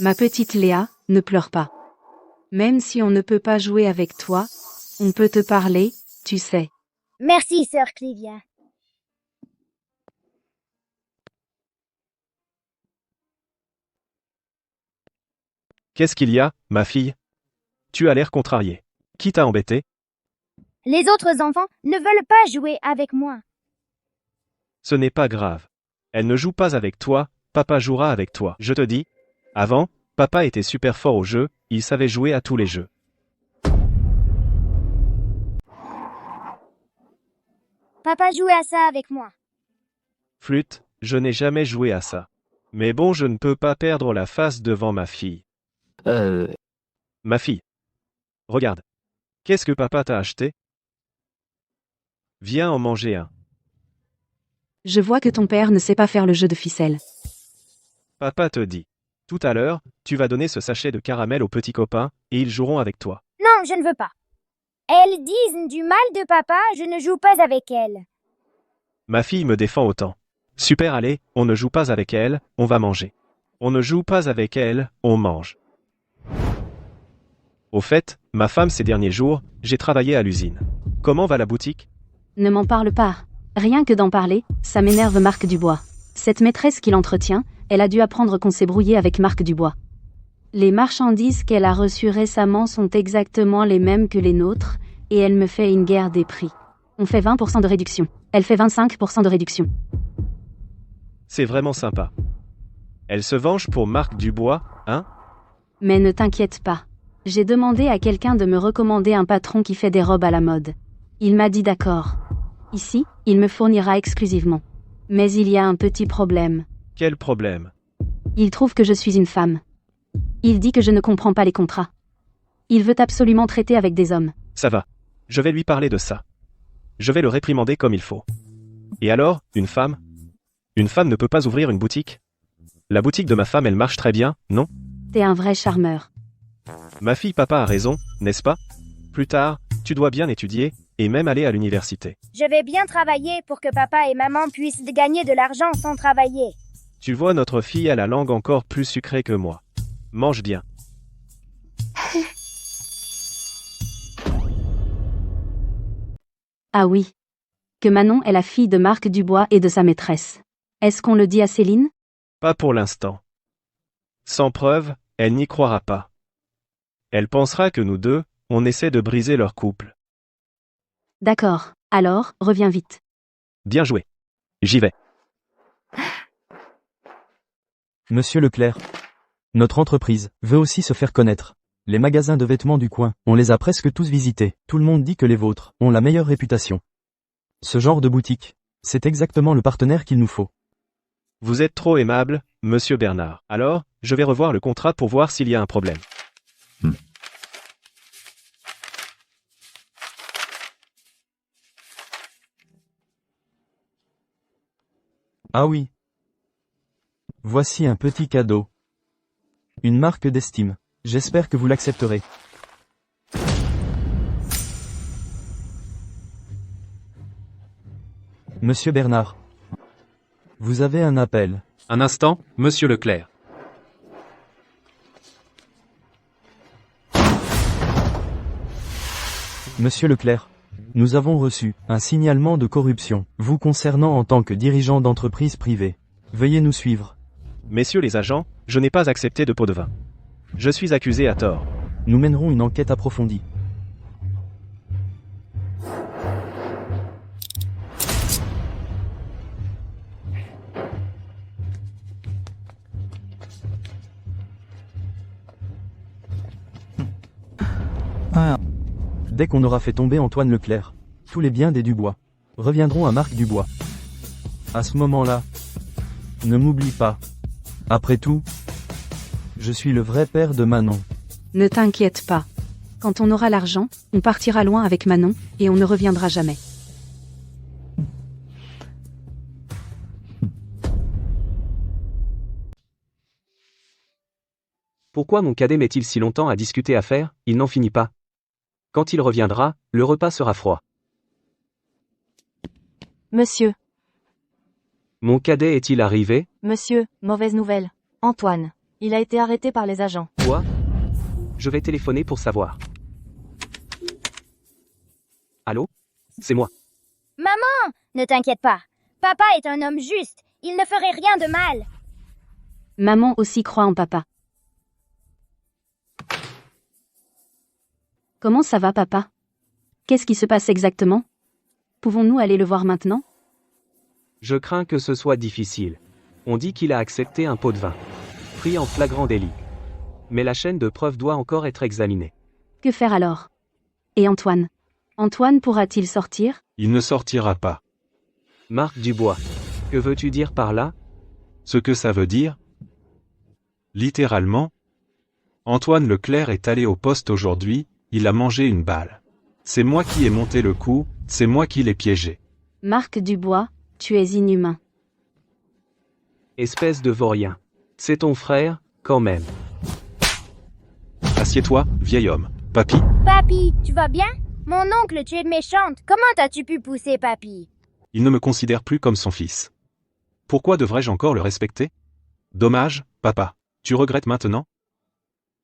Ma petite Léa, ne pleure pas. Même si on ne peut pas jouer avec toi, on peut te parler, tu sais. Merci, sœur Clivia. Qu'est-ce qu'il y a, ma fille? Tu as l'air contrariée. Qui t'a embêté? Les autres enfants ne veulent pas jouer avec moi. Ce n'est pas grave. Elle ne joue pas avec toi, papa jouera avec toi. Je te dis, avant, papa était super fort au jeu, il savait jouer à tous les jeux. Papa jouait à ça avec moi. Flûte, je n'ai jamais joué à ça. Mais bon, je ne peux pas perdre la face devant ma fille. Ma fille. Regarde. Qu'est-ce que papa t'a acheté? Viens en manger un. Je vois que ton père ne sait pas faire le jeu de ficelle. Papa te dit. Tout à l'heure, tu vas donner ce sachet de caramel aux petits copains, et ils joueront avec toi. Non, je ne veux pas. Elles disent du mal de papa, je ne joue pas avec elles. Ma fille me défend autant. Super, allez, on ne joue pas avec elle, on va manger. On ne joue pas avec elle, on mange. Au fait, ma femme ces derniers jours, j'ai travaillé à l'usine. Comment va la boutique? Ne m'en parle pas. Rien que d'en parler, ça m'énerve Marc Dubois. Cette maîtresse qui l'entretient, elle a dû apprendre qu'on s'est brouillé avec Marc Dubois. Les marchandises qu'elle a reçues récemment sont exactement les mêmes que les nôtres, et elle me fait une guerre des prix. On fait 20% de réduction. Elle fait 25% de réduction. C'est vraiment sympa. Elle se venge pour Marc Dubois, hein? Mais ne t'inquiète pas. J'ai demandé à quelqu'un de me recommander un patron qui fait des robes à la mode. Il m'a dit d'accord. Ici, il me fournira exclusivement. Mais il y a un petit problème. Quel problème? Il trouve que je suis une femme. Il dit que je ne comprends pas les contrats. Il veut absolument traiter avec des hommes. Ça va. Je vais lui parler de ça. Je vais le réprimander comme il faut. Et alors, une femme? Une femme ne peut pas ouvrir une boutique? La boutique de ma femme, elle marche très bien, non? T'es un vrai charmeur. Ma fille papa a raison, n'est-ce pas? Plus tard, tu dois bien étudier, et même aller à l'université. Je vais bien travailler pour que papa et maman puissent gagner de l'argent sans travailler. Tu vois, notre fille a la langue encore plus sucrée que moi. Mange bien. Ah oui. Que Manon est la fille de Marc Dubois et de sa maîtresse. Est-ce qu'on le dit à Céline? Pas pour l'instant. Sans preuve, elle n'y croira pas. Elle pensera que nous deux, on essaie de briser leur couple. D'accord. Alors, reviens vite. Bien joué. J'y vais. Monsieur Leclerc. Notre entreprise veut aussi se faire connaître. Les magasins de vêtements du coin, on les a presque tous visités. Tout le monde dit que les vôtres ont la meilleure réputation. Ce genre de boutique, c'est exactement le partenaire qu'il nous faut. Vous êtes trop aimable, monsieur Bernard. Alors, je vais revoir le contrat pour voir s'il y a un problème. Ah oui. Voici un petit cadeau. Une marque d'estime. J'espère que vous l'accepterez. Monsieur Bernard. Vous avez un appel. Un instant, monsieur Leclerc. Monsieur Leclerc. Nous avons reçu un signalement de corruption, vous concernant en tant que dirigeant d'entreprise privée. Veuillez nous suivre. Messieurs les agents, je n'ai pas accepté de pot de vin. Je suis accusé à tort. Nous mènerons une enquête approfondie. Dès qu'on aura fait tomber Antoine Leclerc, tous les biens des Dubois reviendront à Marc Dubois. À ce moment-là, ne m'oublie pas. Après tout, je suis le vrai père de Manon. Ne t'inquiète pas. Quand on aura l'argent, on partira loin avec Manon, et on ne reviendra jamais. Pourquoi mon cadet met-il si longtemps à discuter à faire? Il n'en finit pas. Quand il reviendra, le repas sera froid. Monsieur, Mon cadet est-il arrivé? monsieur, mauvaise nouvelle. Antoine. Il a été arrêté par les agents. Quoi? Je vais téléphoner pour savoir. Allô? C'est moi. Maman, ne t'inquiète pas. Papa est un homme juste. Il ne ferait rien de mal. Maman aussi croit en papa. Comment ça va, papa? Qu'est-ce qui se passe exactement? Pouvons-nous aller le voir maintenant? Je crains que ce soit difficile. On dit qu'il a accepté un pot de vin. Pris en flagrant délit. Mais la chaîne de preuves doit encore être examinée. Que faire alors? Et Antoine? Antoine pourra-t-il sortir? Il ne sortira pas. Marc Dubois. Que veux-tu dire par là? Ce que ça veut dire? Littéralement, Antoine Leclerc est allé au poste aujourd'hui, il a mangé une balle. C'est moi qui ai monté le coup, c'est moi qui l'ai piégé. Marc Dubois, tu es inhumain. Espèce de vaurien. C'est ton frère, quand même. Assieds-toi, vieil homme. Papy, Papy, tu vas bien? Mon oncle, tu es méchante. Comment as-tu pu pousser papy? il ne me considère plus comme son fils. Pourquoi devrais-je encore le respecter? Dommage, papa. Tu regrettes maintenant?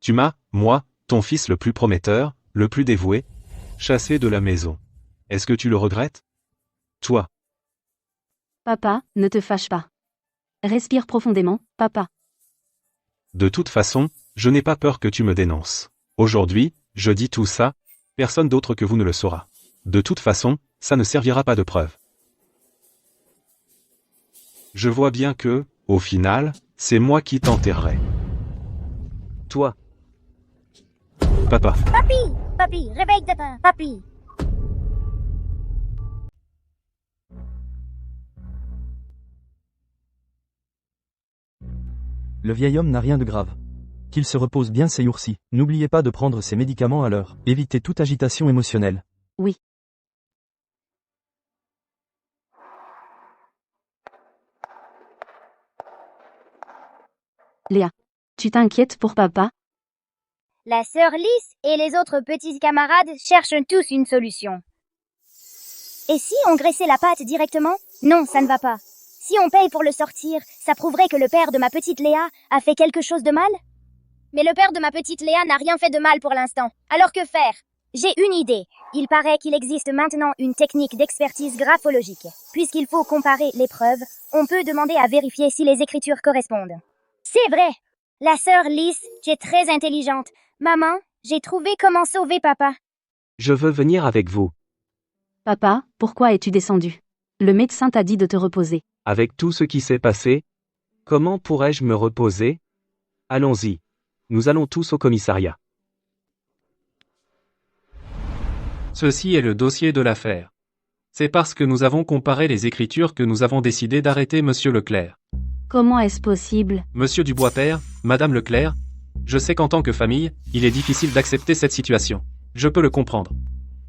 Tu m'as, moi, ton fils le plus prometteur, le plus dévoué, chassé de la maison. Est-ce que tu le regrettes? Toi. Papa, ne te fâche pas. Respire profondément, papa. De toute façon, je n'ai pas peur que tu me dénonces. Aujourd'hui, je dis tout ça, personne d'autre que vous ne le saura. De toute façon, ça ne servira pas de preuve. Je vois bien que, au final, c'est moi qui t'enterrerai. Toi, Papa. Papy, réveille-toi, papy. Le vieil homme n'a rien de grave. Qu'il se repose bien ces jours-ci. N'oubliez pas de prendre ses médicaments à l'heure. Évitez toute agitation émotionnelle. Oui. Léa, tu t'inquiètes pour papa? La sœur Lys et les autres petits camarades cherchent tous une solution. Et si on graissait la pâte directement? Non, ça ne va pas. Si on paye pour le sortir, ça prouverait que le père de ma petite Léa a fait quelque chose de mal? Mais le père de ma petite Léa n'a rien fait de mal pour l'instant. Alors que faire? J'ai une idée. Il paraît qu'il existe maintenant une technique d'expertise graphologique. Puisqu'il faut comparer les preuves, on peut demander à vérifier si les écritures correspondent. C'est vrai! La sœur Lys, tu es très intelligente. Maman, j'ai trouvé comment sauver papa. je veux venir avec vous. Papa, pourquoi es-tu descendu? Le médecin t'a dit de te reposer. Avec tout ce qui s'est passé, comment pourrais-je me reposer? Allons-y. Nous allons tous au commissariat. Ceci est le dossier de l'affaire. C'est parce que nous avons comparé les écritures que nous avons décidé d'arrêter Monsieur Leclerc. Comment est-ce possible? Monsieur Dubois père, Madame Leclerc, je sais qu'en tant que famille, il est difficile d'accepter cette situation. Je peux le comprendre.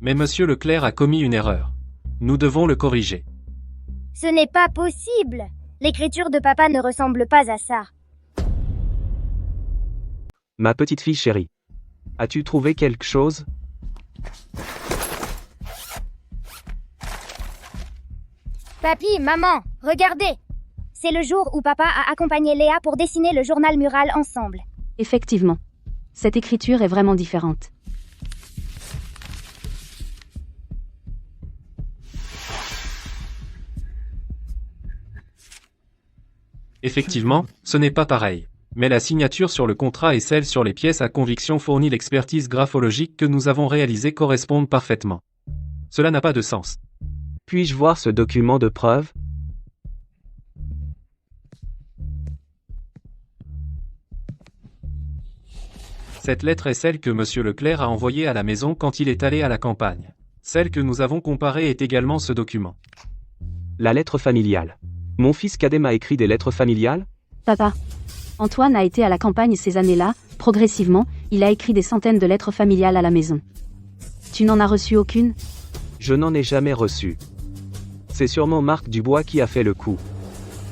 Mais Monsieur Leclerc a commis une erreur. Nous devons le corriger. Ce n'est pas possible. L'écriture de papa ne ressemble pas à ça. Ma petite fille chérie. As-tu trouvé quelque chose? Papy, maman, regardez. C'est le jour où papa a accompagné Léa pour dessiner le journal mural ensemble. Effectivement. Cette écriture est vraiment différente. Effectivement, ce n'est pas pareil. Mais la signature sur le contrat et celle sur les pièces à conviction fournit l'expertise graphologique que nous avons réalisée correspondent parfaitement. Cela n'a pas de sens. Puis-je voir ce document de preuve? Cette lettre est celle que Monsieur Leclerc a envoyée à la maison quand il est allé à la campagne. Celle que nous avons comparée est également ce document. La lettre familiale. Mon fils cadet m'a écrit des lettres familiales? Papa. Antoine a été à la campagne ces années-là, progressivement, il a écrit des centaines de lettres familiales à la maison. Tu n'en as reçu aucune? Je n'en ai jamais reçu. C'est sûrement Marc Dubois qui a fait le coup.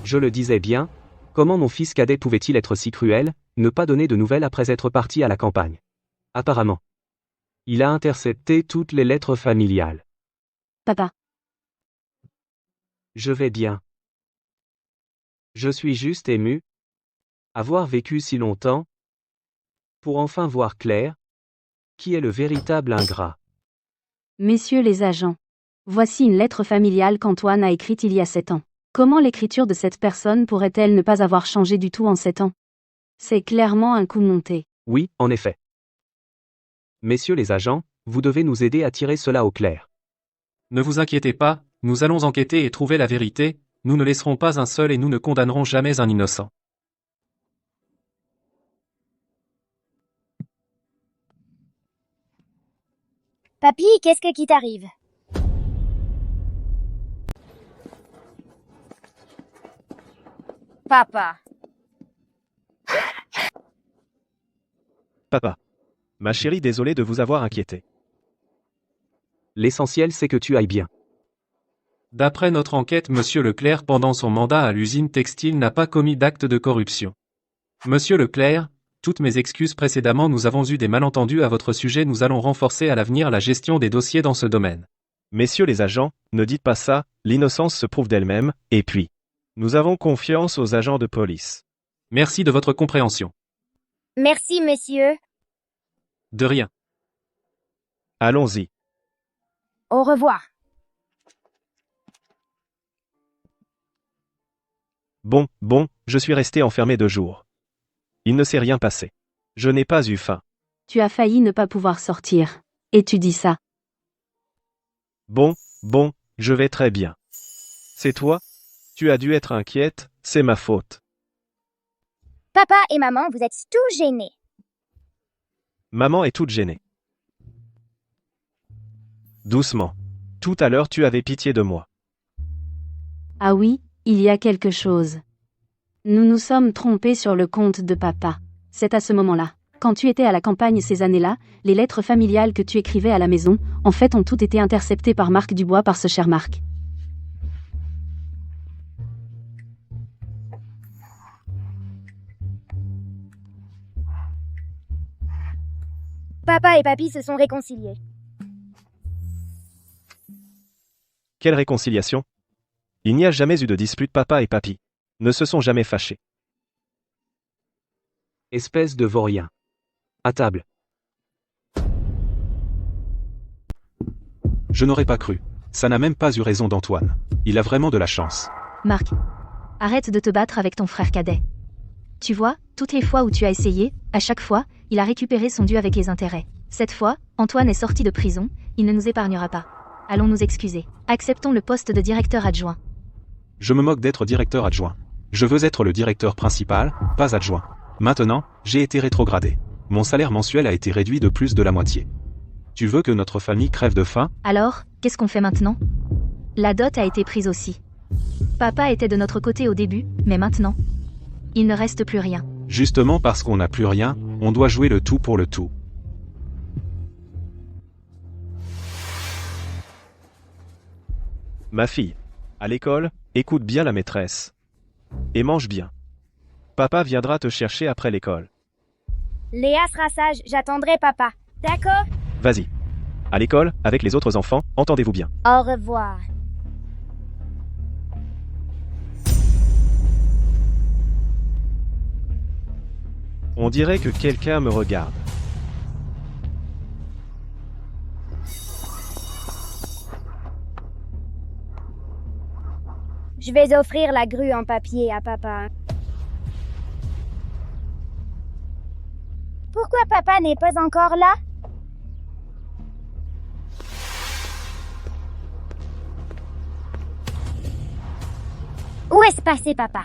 Je le disais bien, comment mon fils cadet pouvait-il être si cruel, ne pas donner de nouvelles après être parti à la campagne? Apparemment. Il a intercepté toutes les lettres familiales. Papa. Je vais bien. Je suis juste ému. Avoir vécu si longtemps. Pour enfin voir clair. Qui est le véritable ingrat? Messieurs les agents. Voici une lettre familiale qu'Antoine a écrite il y a 7 ans. Comment l'écriture de cette personne pourrait-elle ne pas avoir changé du tout en 7 ans? C'est clairement un coup monté. Oui, en effet. Messieurs les agents, vous devez nous aider à tirer cela au clair. Ne vous inquiétez pas, nous allons enquêter et trouver la vérité, nous ne laisserons pas un seul et nous ne condamnerons jamais un innocent. Papy, qu'est-ce qui t'arrive? Papa. Papa. Ma chérie, désolé de vous avoir inquiété. L'essentiel c'est que tu ailles bien. D'après notre enquête, Monsieur Leclerc pendant son mandat à l'usine textile n'a pas commis d'acte de corruption. Monsieur Leclerc, toutes mes excuses précédemment, nous avons eu des malentendus à votre sujet, nous allons renforcer à l'avenir la gestion des dossiers dans ce domaine. Messieurs les agents, ne dites pas ça, l'innocence se prouve d'elle-même, et puis, nous avons confiance aux agents de police. Merci de votre compréhension. Merci, monsieur. De rien. Allons-y. Au revoir. Bon, je suis resté enfermé 2 jours. Il ne s'est rien passé. Je n'ai pas eu faim. Tu as failli ne pas pouvoir sortir. Et tu dis ça. Bon, je vais très bien. C'est toi? Tu as dû être inquiète, c'est ma faute. Papa et maman, vous êtes tout gênés. Maman est toute gênée. Doucement. Tout à l'heure tu avais pitié de moi. Ah oui, il y a quelque chose. Nous nous sommes trompés sur le compte de papa. C'est à ce moment-là. Quand tu étais à la campagne ces années-là, les lettres familiales que tu écrivais à la maison, en fait ont toutes été interceptées par Marc Dubois, par ce cher Marc. Papa et papy se sont réconciliés. Quelle réconciliation? Il n'y a jamais eu de dispute, papa et papy ne se sont jamais fâchés. Espèce de vaurien. À table. Je n'aurais pas cru. Ça n'a même pas eu raison d'Antoine. Il a vraiment de la chance. Marc, arrête de te battre avec ton frère cadet. Tu vois, toutes les fois où tu as essayé, à chaque fois, il a récupéré son dû avec les intérêts. Cette fois, Antoine est sorti de prison, il ne nous épargnera pas. Allons nous excuser. Acceptons le poste de directeur adjoint. Je me moque d'être directeur adjoint. Je veux être le directeur principal, pas adjoint. Maintenant, j'ai été rétrogradé. Mon salaire mensuel a été réduit de plus de la moitié. Tu veux que notre famille crève de faim? Alors, qu'est-ce qu'on fait maintenant? La dot a été prise aussi. Papa était de notre côté au début, mais maintenant, il ne reste plus rien. Justement parce qu'on n'a plus rien, on doit jouer le tout pour le tout. Ma fille, à l'école, écoute bien la maîtresse. Et mange bien. Papa viendra te chercher après l'école. Léa sera sage, j'attendrai papa. D'accord? Vas-y. À l'école, avec les autres enfants, entendez-vous bien. Au revoir. On dirait que quelqu'un me regarde. Je vais offrir la grue en papier à papa. Pourquoi papa n'est pas encore là? Où est-ce passé papa?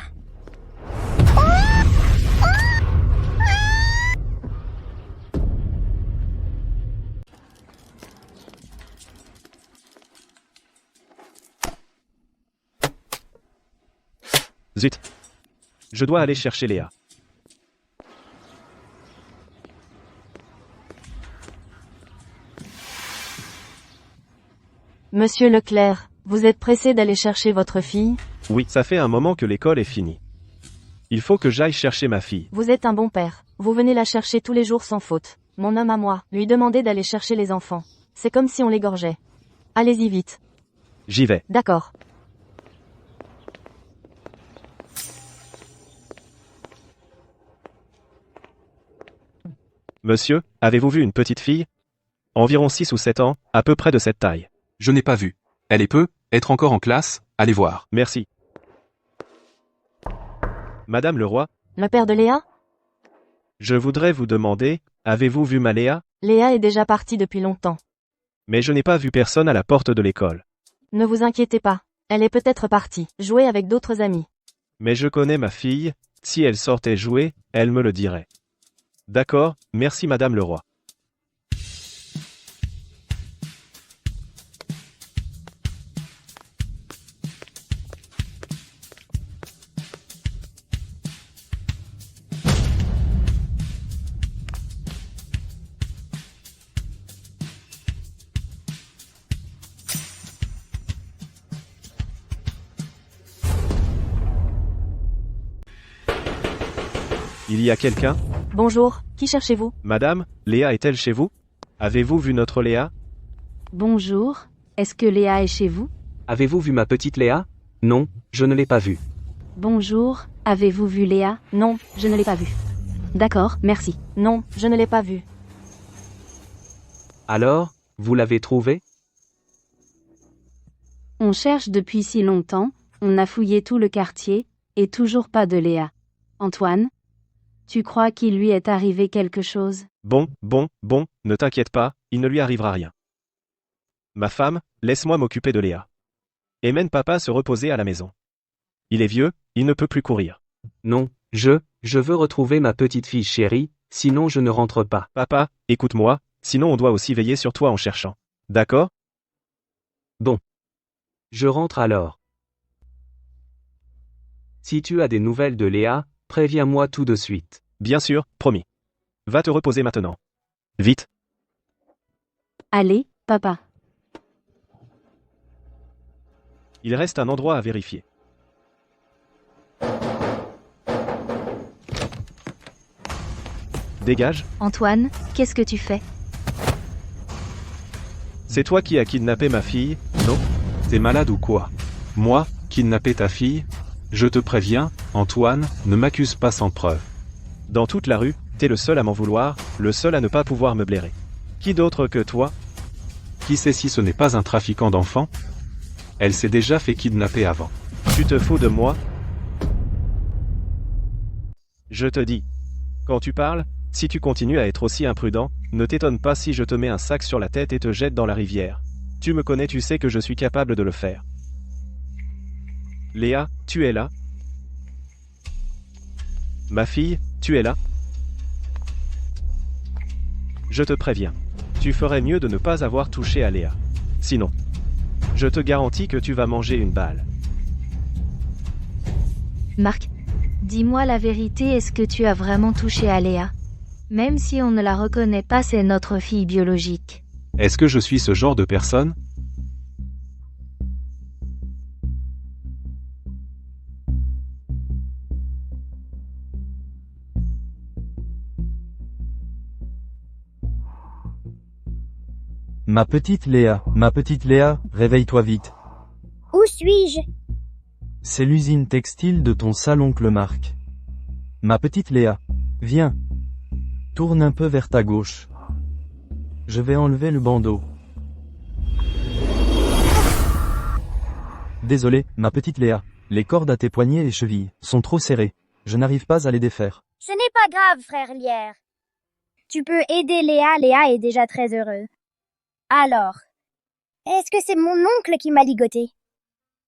Zut. Je dois aller chercher Léa. Monsieur Leclerc, vous êtes pressé d'aller chercher votre fille? Oui, ça fait un moment que l'école est finie. Il faut que j'aille chercher ma fille. Vous êtes un bon père. Vous venez la chercher tous les jours sans faute. Mon homme à moi, lui demander d'aller chercher les enfants. C'est comme si on l'égorgeait. Allez-y vite. J'y vais. D'accord. Monsieur, avez-vous vu une petite fille? Environ 6 ou 7 ans, à peu près de cette taille. Je n'ai pas vu. Elle est peu, être encore en classe, allez voir. Merci. Madame Leroy, Le père de Léa? je voudrais vous demander, avez-vous vu ma Léa? Léa est déjà partie depuis longtemps. Mais je n'ai pas vu personne à la porte de l'école. Ne vous inquiétez pas. Elle est peut-être partie, jouer avec d'autres amis. Mais je connais ma fille, si elle sortait jouer, elle me le dirait. D'accord, merci Madame Leroy. Il y a quelqu'un? Bonjour, qui cherchez-vous? Madame, Léa est-elle chez vous? Avez-vous vu notre Léa? Bonjour, est-ce que Léa est chez vous? Avez-vous vu ma petite Léa? Non, je ne l'ai pas vue. Bonjour, avez-vous vu Léa? Non, Je ne l'ai pas vue. D'accord, merci. non, je ne l'ai pas vue. Alors, vous l'avez trouvée? On cherche depuis si longtemps, on a fouillé tout le quartier, et toujours pas de Léa. Antoine? Tu crois qu'il lui est arrivé quelque chose? Bon, ne t'inquiète pas, il ne lui arrivera rien. Ma femme, laisse-moi m'occuper de Léa. Et mène papa se reposer à la maison. Il est vieux, il ne peut plus courir. Non, je veux retrouver ma petite fille chérie, sinon je ne rentre pas. Papa, écoute-moi, sinon on doit aussi veiller sur toi en cherchant. D'accord? Je rentre alors. Si tu as des nouvelles de Léa, préviens-moi tout de suite. Bien sûr, promis. Va te reposer maintenant. Vite. Allez, papa. Il reste un endroit à vérifier. Dégage, Antoine, qu'est-ce que tu fais? c'est toi qui as kidnappé ma fille, non? T'es malade ou quoi? Moi, kidnapper ta fille? Je te préviens, Antoine, ne m'accuse pas sans preuve. Dans toute la rue, t'es le seul à m'en vouloir, le seul à ne pas pouvoir me blairer. Qui d'autre que toi? Qui sait si ce n'est pas un trafiquant d'enfants? Elle s'est déjà fait kidnapper avant. Tu te fous de moi? Je te dis. Quand tu parles, si tu continues à être aussi imprudent, ne t'étonne pas si je te mets un sac sur la tête et te jette dans la rivière. Tu me connais, tu sais que je suis capable de le faire. Léa, tu es là? Ma fille, tu es là? Je te préviens. Tu ferais mieux de ne pas avoir touché à Léa. Sinon, je te garantis que tu vas manger une balle. Marc, dis-moi la vérité, est-ce que tu as vraiment touché à Léa? Même si on ne la reconnaît pas, c'est notre fille biologique. Est-ce que je suis ce genre de personne? Ma petite Léa, réveille-toi vite. Où suis-je? C'est l'usine textile de ton sale oncle Marc. Ma petite Léa, viens. Tourne un peu vers ta gauche. Je vais enlever le bandeau. Désolé, ma petite Léa. Les cordes à tes poignets et chevilles sont trop serrées. Je n'arrive pas à les défaire. Ce n'est pas grave, frère Lierre. Tu peux aider Léa, Léa est déjà très heureux. Alors, est-ce que c'est mon oncle qui m'a ligoté?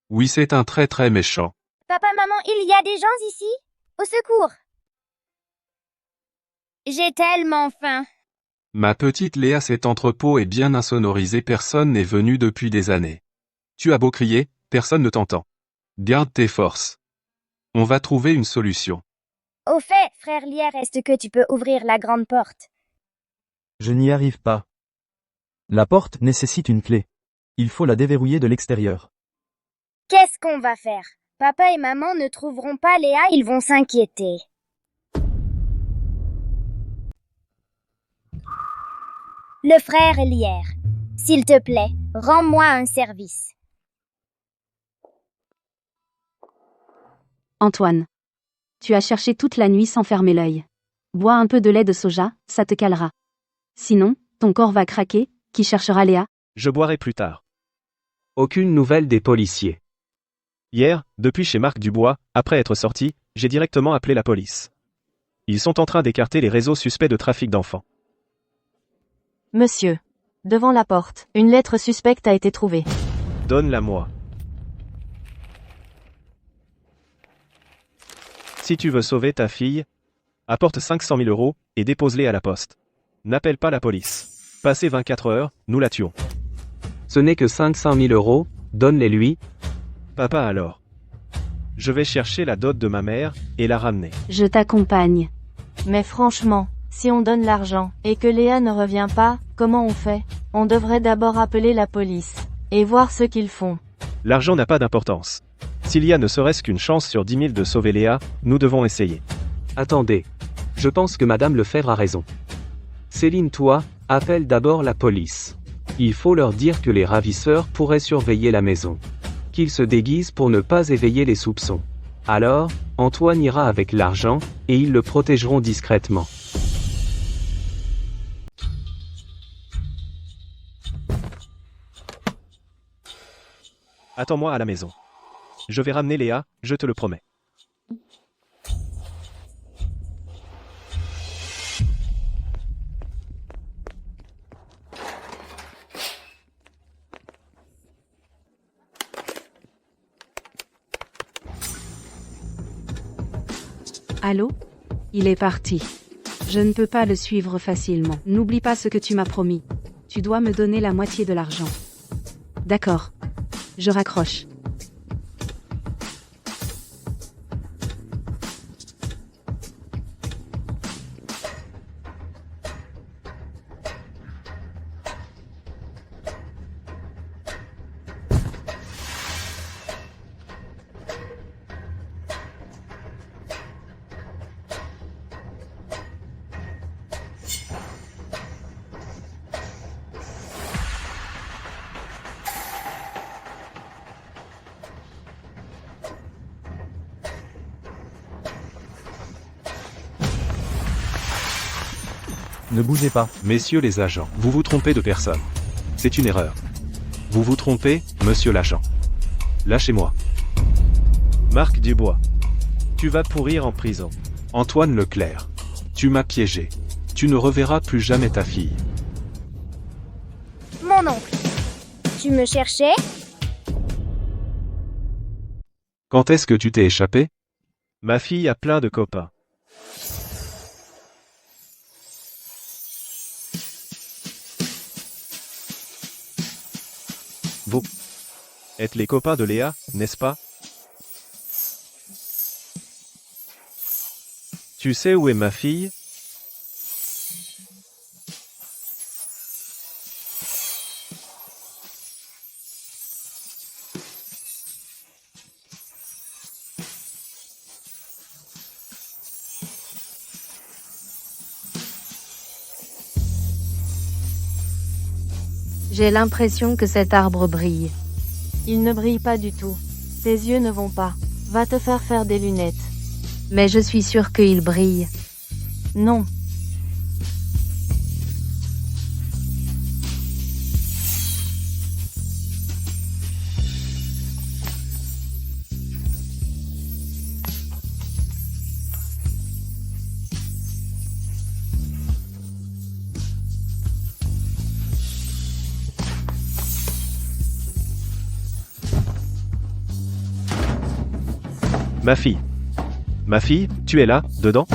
Oui, c'est un très méchant. Papa, maman, il y a des gens ici? Au secours! J'ai tellement faim. Ma petite Léa, cet entrepôt est bien insonorisé, personne n'est venu depuis des années. Tu as beau crier, personne ne t'entend. Garde tes forces. On va trouver une solution. Au fait, frère Lierre, est-ce que tu peux ouvrir la grande porte? Je n'y arrive pas. La porte nécessite une clé. Il faut la déverrouiller de l'extérieur. Qu'est-ce qu'on va faire? Papa et maman ne trouveront pas Léa, ils vont s'inquiéter. Le frère Lierre, s'il te plaît, rends-moi un service. Antoine. Tu as cherché toute la nuit sans fermer l'œil. Bois un peu de lait de soja, ça te calera. Sinon, ton corps va craquer, qui cherchera Léa? Je boirai plus tard. Aucune nouvelle des policiers. Hier, depuis chez Marc Dubois, après être sorti, j'ai directement appelé la police. Ils sont en train d'écarter les réseaux suspects de trafic d'enfants. Monsieur. Devant la porte, une lettre suspecte a été trouvée. Donne-la-moi. Si tu veux sauver ta fille, apporte 500 000 € et dépose-les à la poste. N'appelle pas la police. Passé 24 heures, nous la tuons. Ce n'est que 500 000 €, donne-les-lui. Papa alors. Je vais chercher la dot de ma mère et la ramener. Je t'accompagne. Mais franchement, si on donne l'argent, et que Léa ne revient pas, comment on fait? On devrait d'abord appeler la police, et voir ce qu'ils font. L'argent n'a pas d'importance. S'il y a ne serait-ce qu'une chance sur 10 000 de sauver Léa, nous devons essayer. Attendez. Je pense que Madame Lefebvre a raison. Céline, toi, appelle d'abord la police. Il faut leur dire que les ravisseurs pourraient surveiller la maison. Qu'ils se déguisent pour ne pas éveiller les soupçons. Alors, Antoine ira avec l'argent, et ils le protégeront discrètement. Attends-moi à la maison. Je vais ramener Léa, je te le promets. Allô? Il est parti. Je ne peux pas le suivre facilement. N'oublie pas ce que tu m'as promis. Tu dois me donner la moitié de l'argent. D'accord. Je raccroche. Ne bougez pas. Messieurs les agents, vous vous trompez de personne. C'est une erreur. Vous vous trompez, monsieur l'agent. Lâchez-moi. Marc Dubois. Tu vas pourrir en prison. Antoine Leclerc. Tu m'as piégé. Tu ne reverras plus jamais ta fille. Mon oncle. Tu me cherchais? Quand est-ce que tu t'es échappé? Ma fille a plein de copains. Vous êtes les copains de Léa, n'est-ce pas? Tu sais où est ma fille? J'ai l'impression que cet arbre brille. Il ne brille pas du tout. Tes yeux ne vont pas. Va te faire des lunettes. Mais je suis sûre qu'il brille. Non. Ma fille. Ma fille, tu es là, dedans?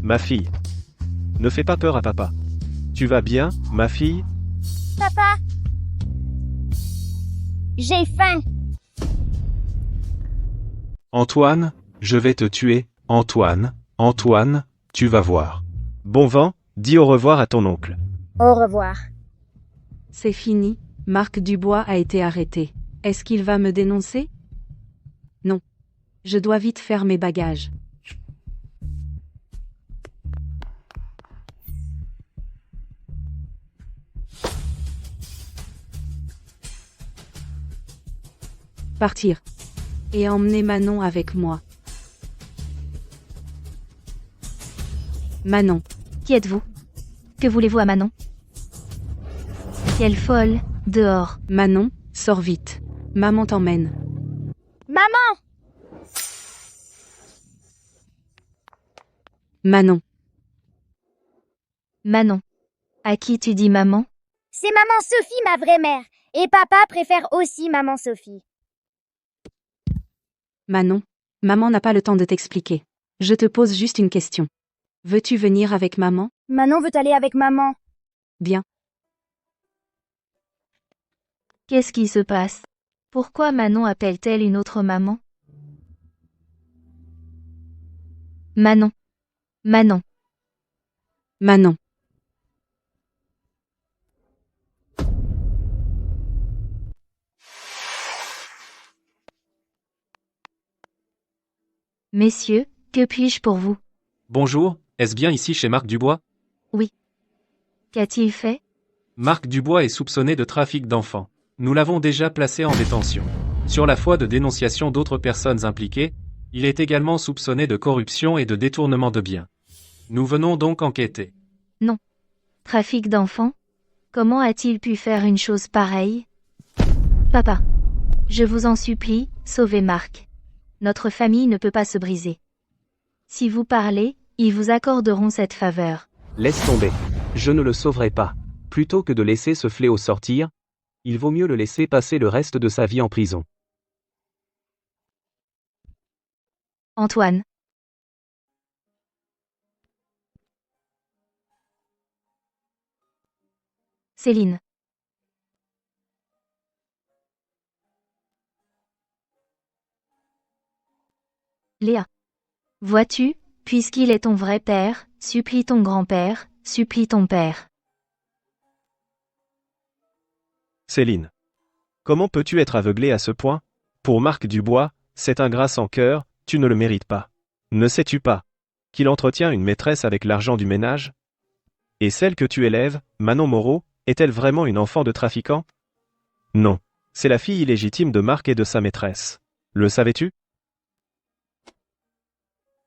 Ma fille. Ne fais pas peur à papa. Tu vas bien, ma fille? Papa? J'ai faim. Antoine, je vais te tuer, Antoine, Antoine, tu vas voir. Bon vent, dis au revoir à ton oncle. Au revoir. C'est fini, Marc Dubois a été arrêté. Est-ce qu'il va me dénoncer? Non. Je dois vite faire mes bagages. Partir. Et emmener Manon avec moi. Manon. Qui êtes-vous? Que voulez-vous à Manon? Quelle folle, dehors. Manon, sors vite. Maman t'emmène. Maman! Manon. Manon. À qui tu dis maman? C'est maman Sophie, ma vraie mère. Et papa préfère aussi maman Sophie. Manon. Maman n'a pas le temps de t'expliquer. Je te pose juste une question. Veux-tu venir avec maman? Manon veut aller avec maman. Bien. Qu'est-ce qui se passe? Pourquoi Manon appelle-t-elle une autre maman? Manon. Manon. Manon. Messieurs, que puis-je pour vous? Bonjour, est-ce bien ici chez Marc Dubois? Qu'a-t-il fait? Marc Dubois est soupçonné de trafic d'enfants. Nous l'avons déjà placé en détention. Sur la foi de dénonciation d'autres personnes impliquées, il est également soupçonné de corruption et de détournement de biens. Nous venons donc enquêter. Trafic d'enfants? Comment a-t-il pu faire une chose pareille? Papa. Je vous en supplie, sauvez Marc. Notre famille ne peut pas se briser. Si vous parlez, ils vous accorderont cette faveur. Laisse tomber. Je ne le sauverai pas. Plutôt que de laisser ce fléau sortir, il vaut mieux le laisser passer le reste de sa vie en prison. Antoine. Céline. Léa. Vois-tu, puisqu'il est ton vrai père, supplie ton grand-père, supplie ton père. Céline. Comment peux-tu être aveuglée à ce point? Pour Marc Dubois, c'est ingrat sans cœur, tu ne le mérites pas. Ne sais-tu pas qu'il entretient une maîtresse avec l'argent du ménage? Et celle que tu élèves, Manon Moreau, est-elle vraiment une enfant de trafiquant? Non. C'est la fille illégitime de Marc et de sa maîtresse. Le savais-tu?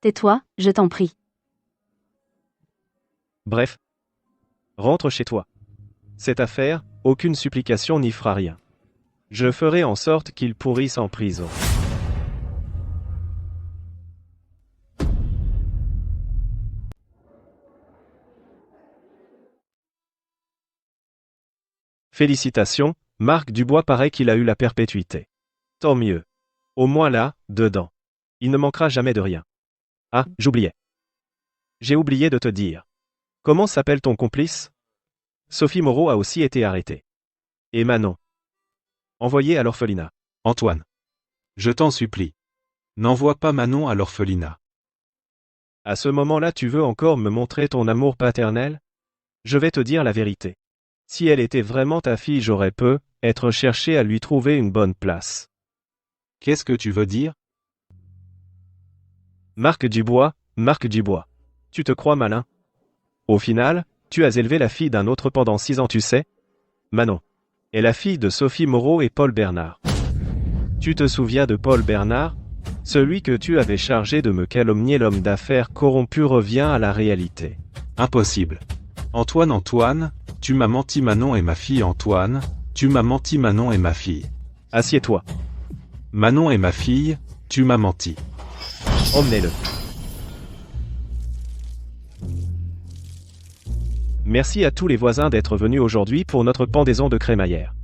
Tais-toi, je t'en prie. Bref. Rentre chez toi. Cette affaire, aucune supplication n'y fera rien. Je ferai en sorte qu'il pourrisse en prison. Félicitations, Marc Dubois paraît qu'il a eu la perpétuité. Tant mieux. Au moins là, dedans. Il ne manquera jamais de rien. Ah, j'oubliais. J'ai oublié de te dire. Comment s'appelle ton complice? Sophie Moreau a aussi été arrêtée. Et Manon. Envoyée à l'orphelinat. Antoine. Je t'en supplie. N'envoie pas Manon à l'orphelinat. À ce moment-là, tu veux encore me montrer ton amour paternel? Je vais te dire la vérité. Si elle était vraiment ta fille, j'aurais être cherché à lui trouver une bonne place. Qu'est-ce que tu veux dire? Marc Dubois, tu te crois malin? Au final, tu as élevé la fille d'un autre pendant 6 ans, tu sais? Manon est la fille de Sophie Moreau et Paul Bernard. Tu te souviens de Paul Bernard? Celui que tu avais chargé de me calomnier, l'homme d'affaires corrompu revient à la réalité. Impossible. Antoine, tu m'as menti. Manon est ma fille. Antoine, tu m'as menti. Manon est ma fille. Assieds-toi. Manon est ma fille, tu m'as menti. Emmenez-le. Merci à tous les voisins d'être venus aujourd'hui pour notre pendaison de crémaillère.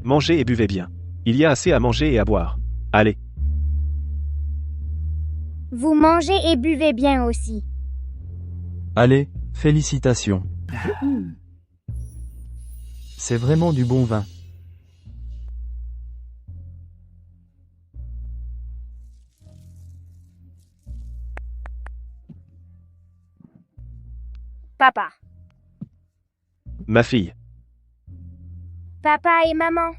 Mangez et buvez bien. Il y a assez à manger et à boire. Allez. Vous mangez et buvez bien aussi. Allez, félicitations. C'est vraiment du bon vin. Papa. Ma fille. Papa et maman.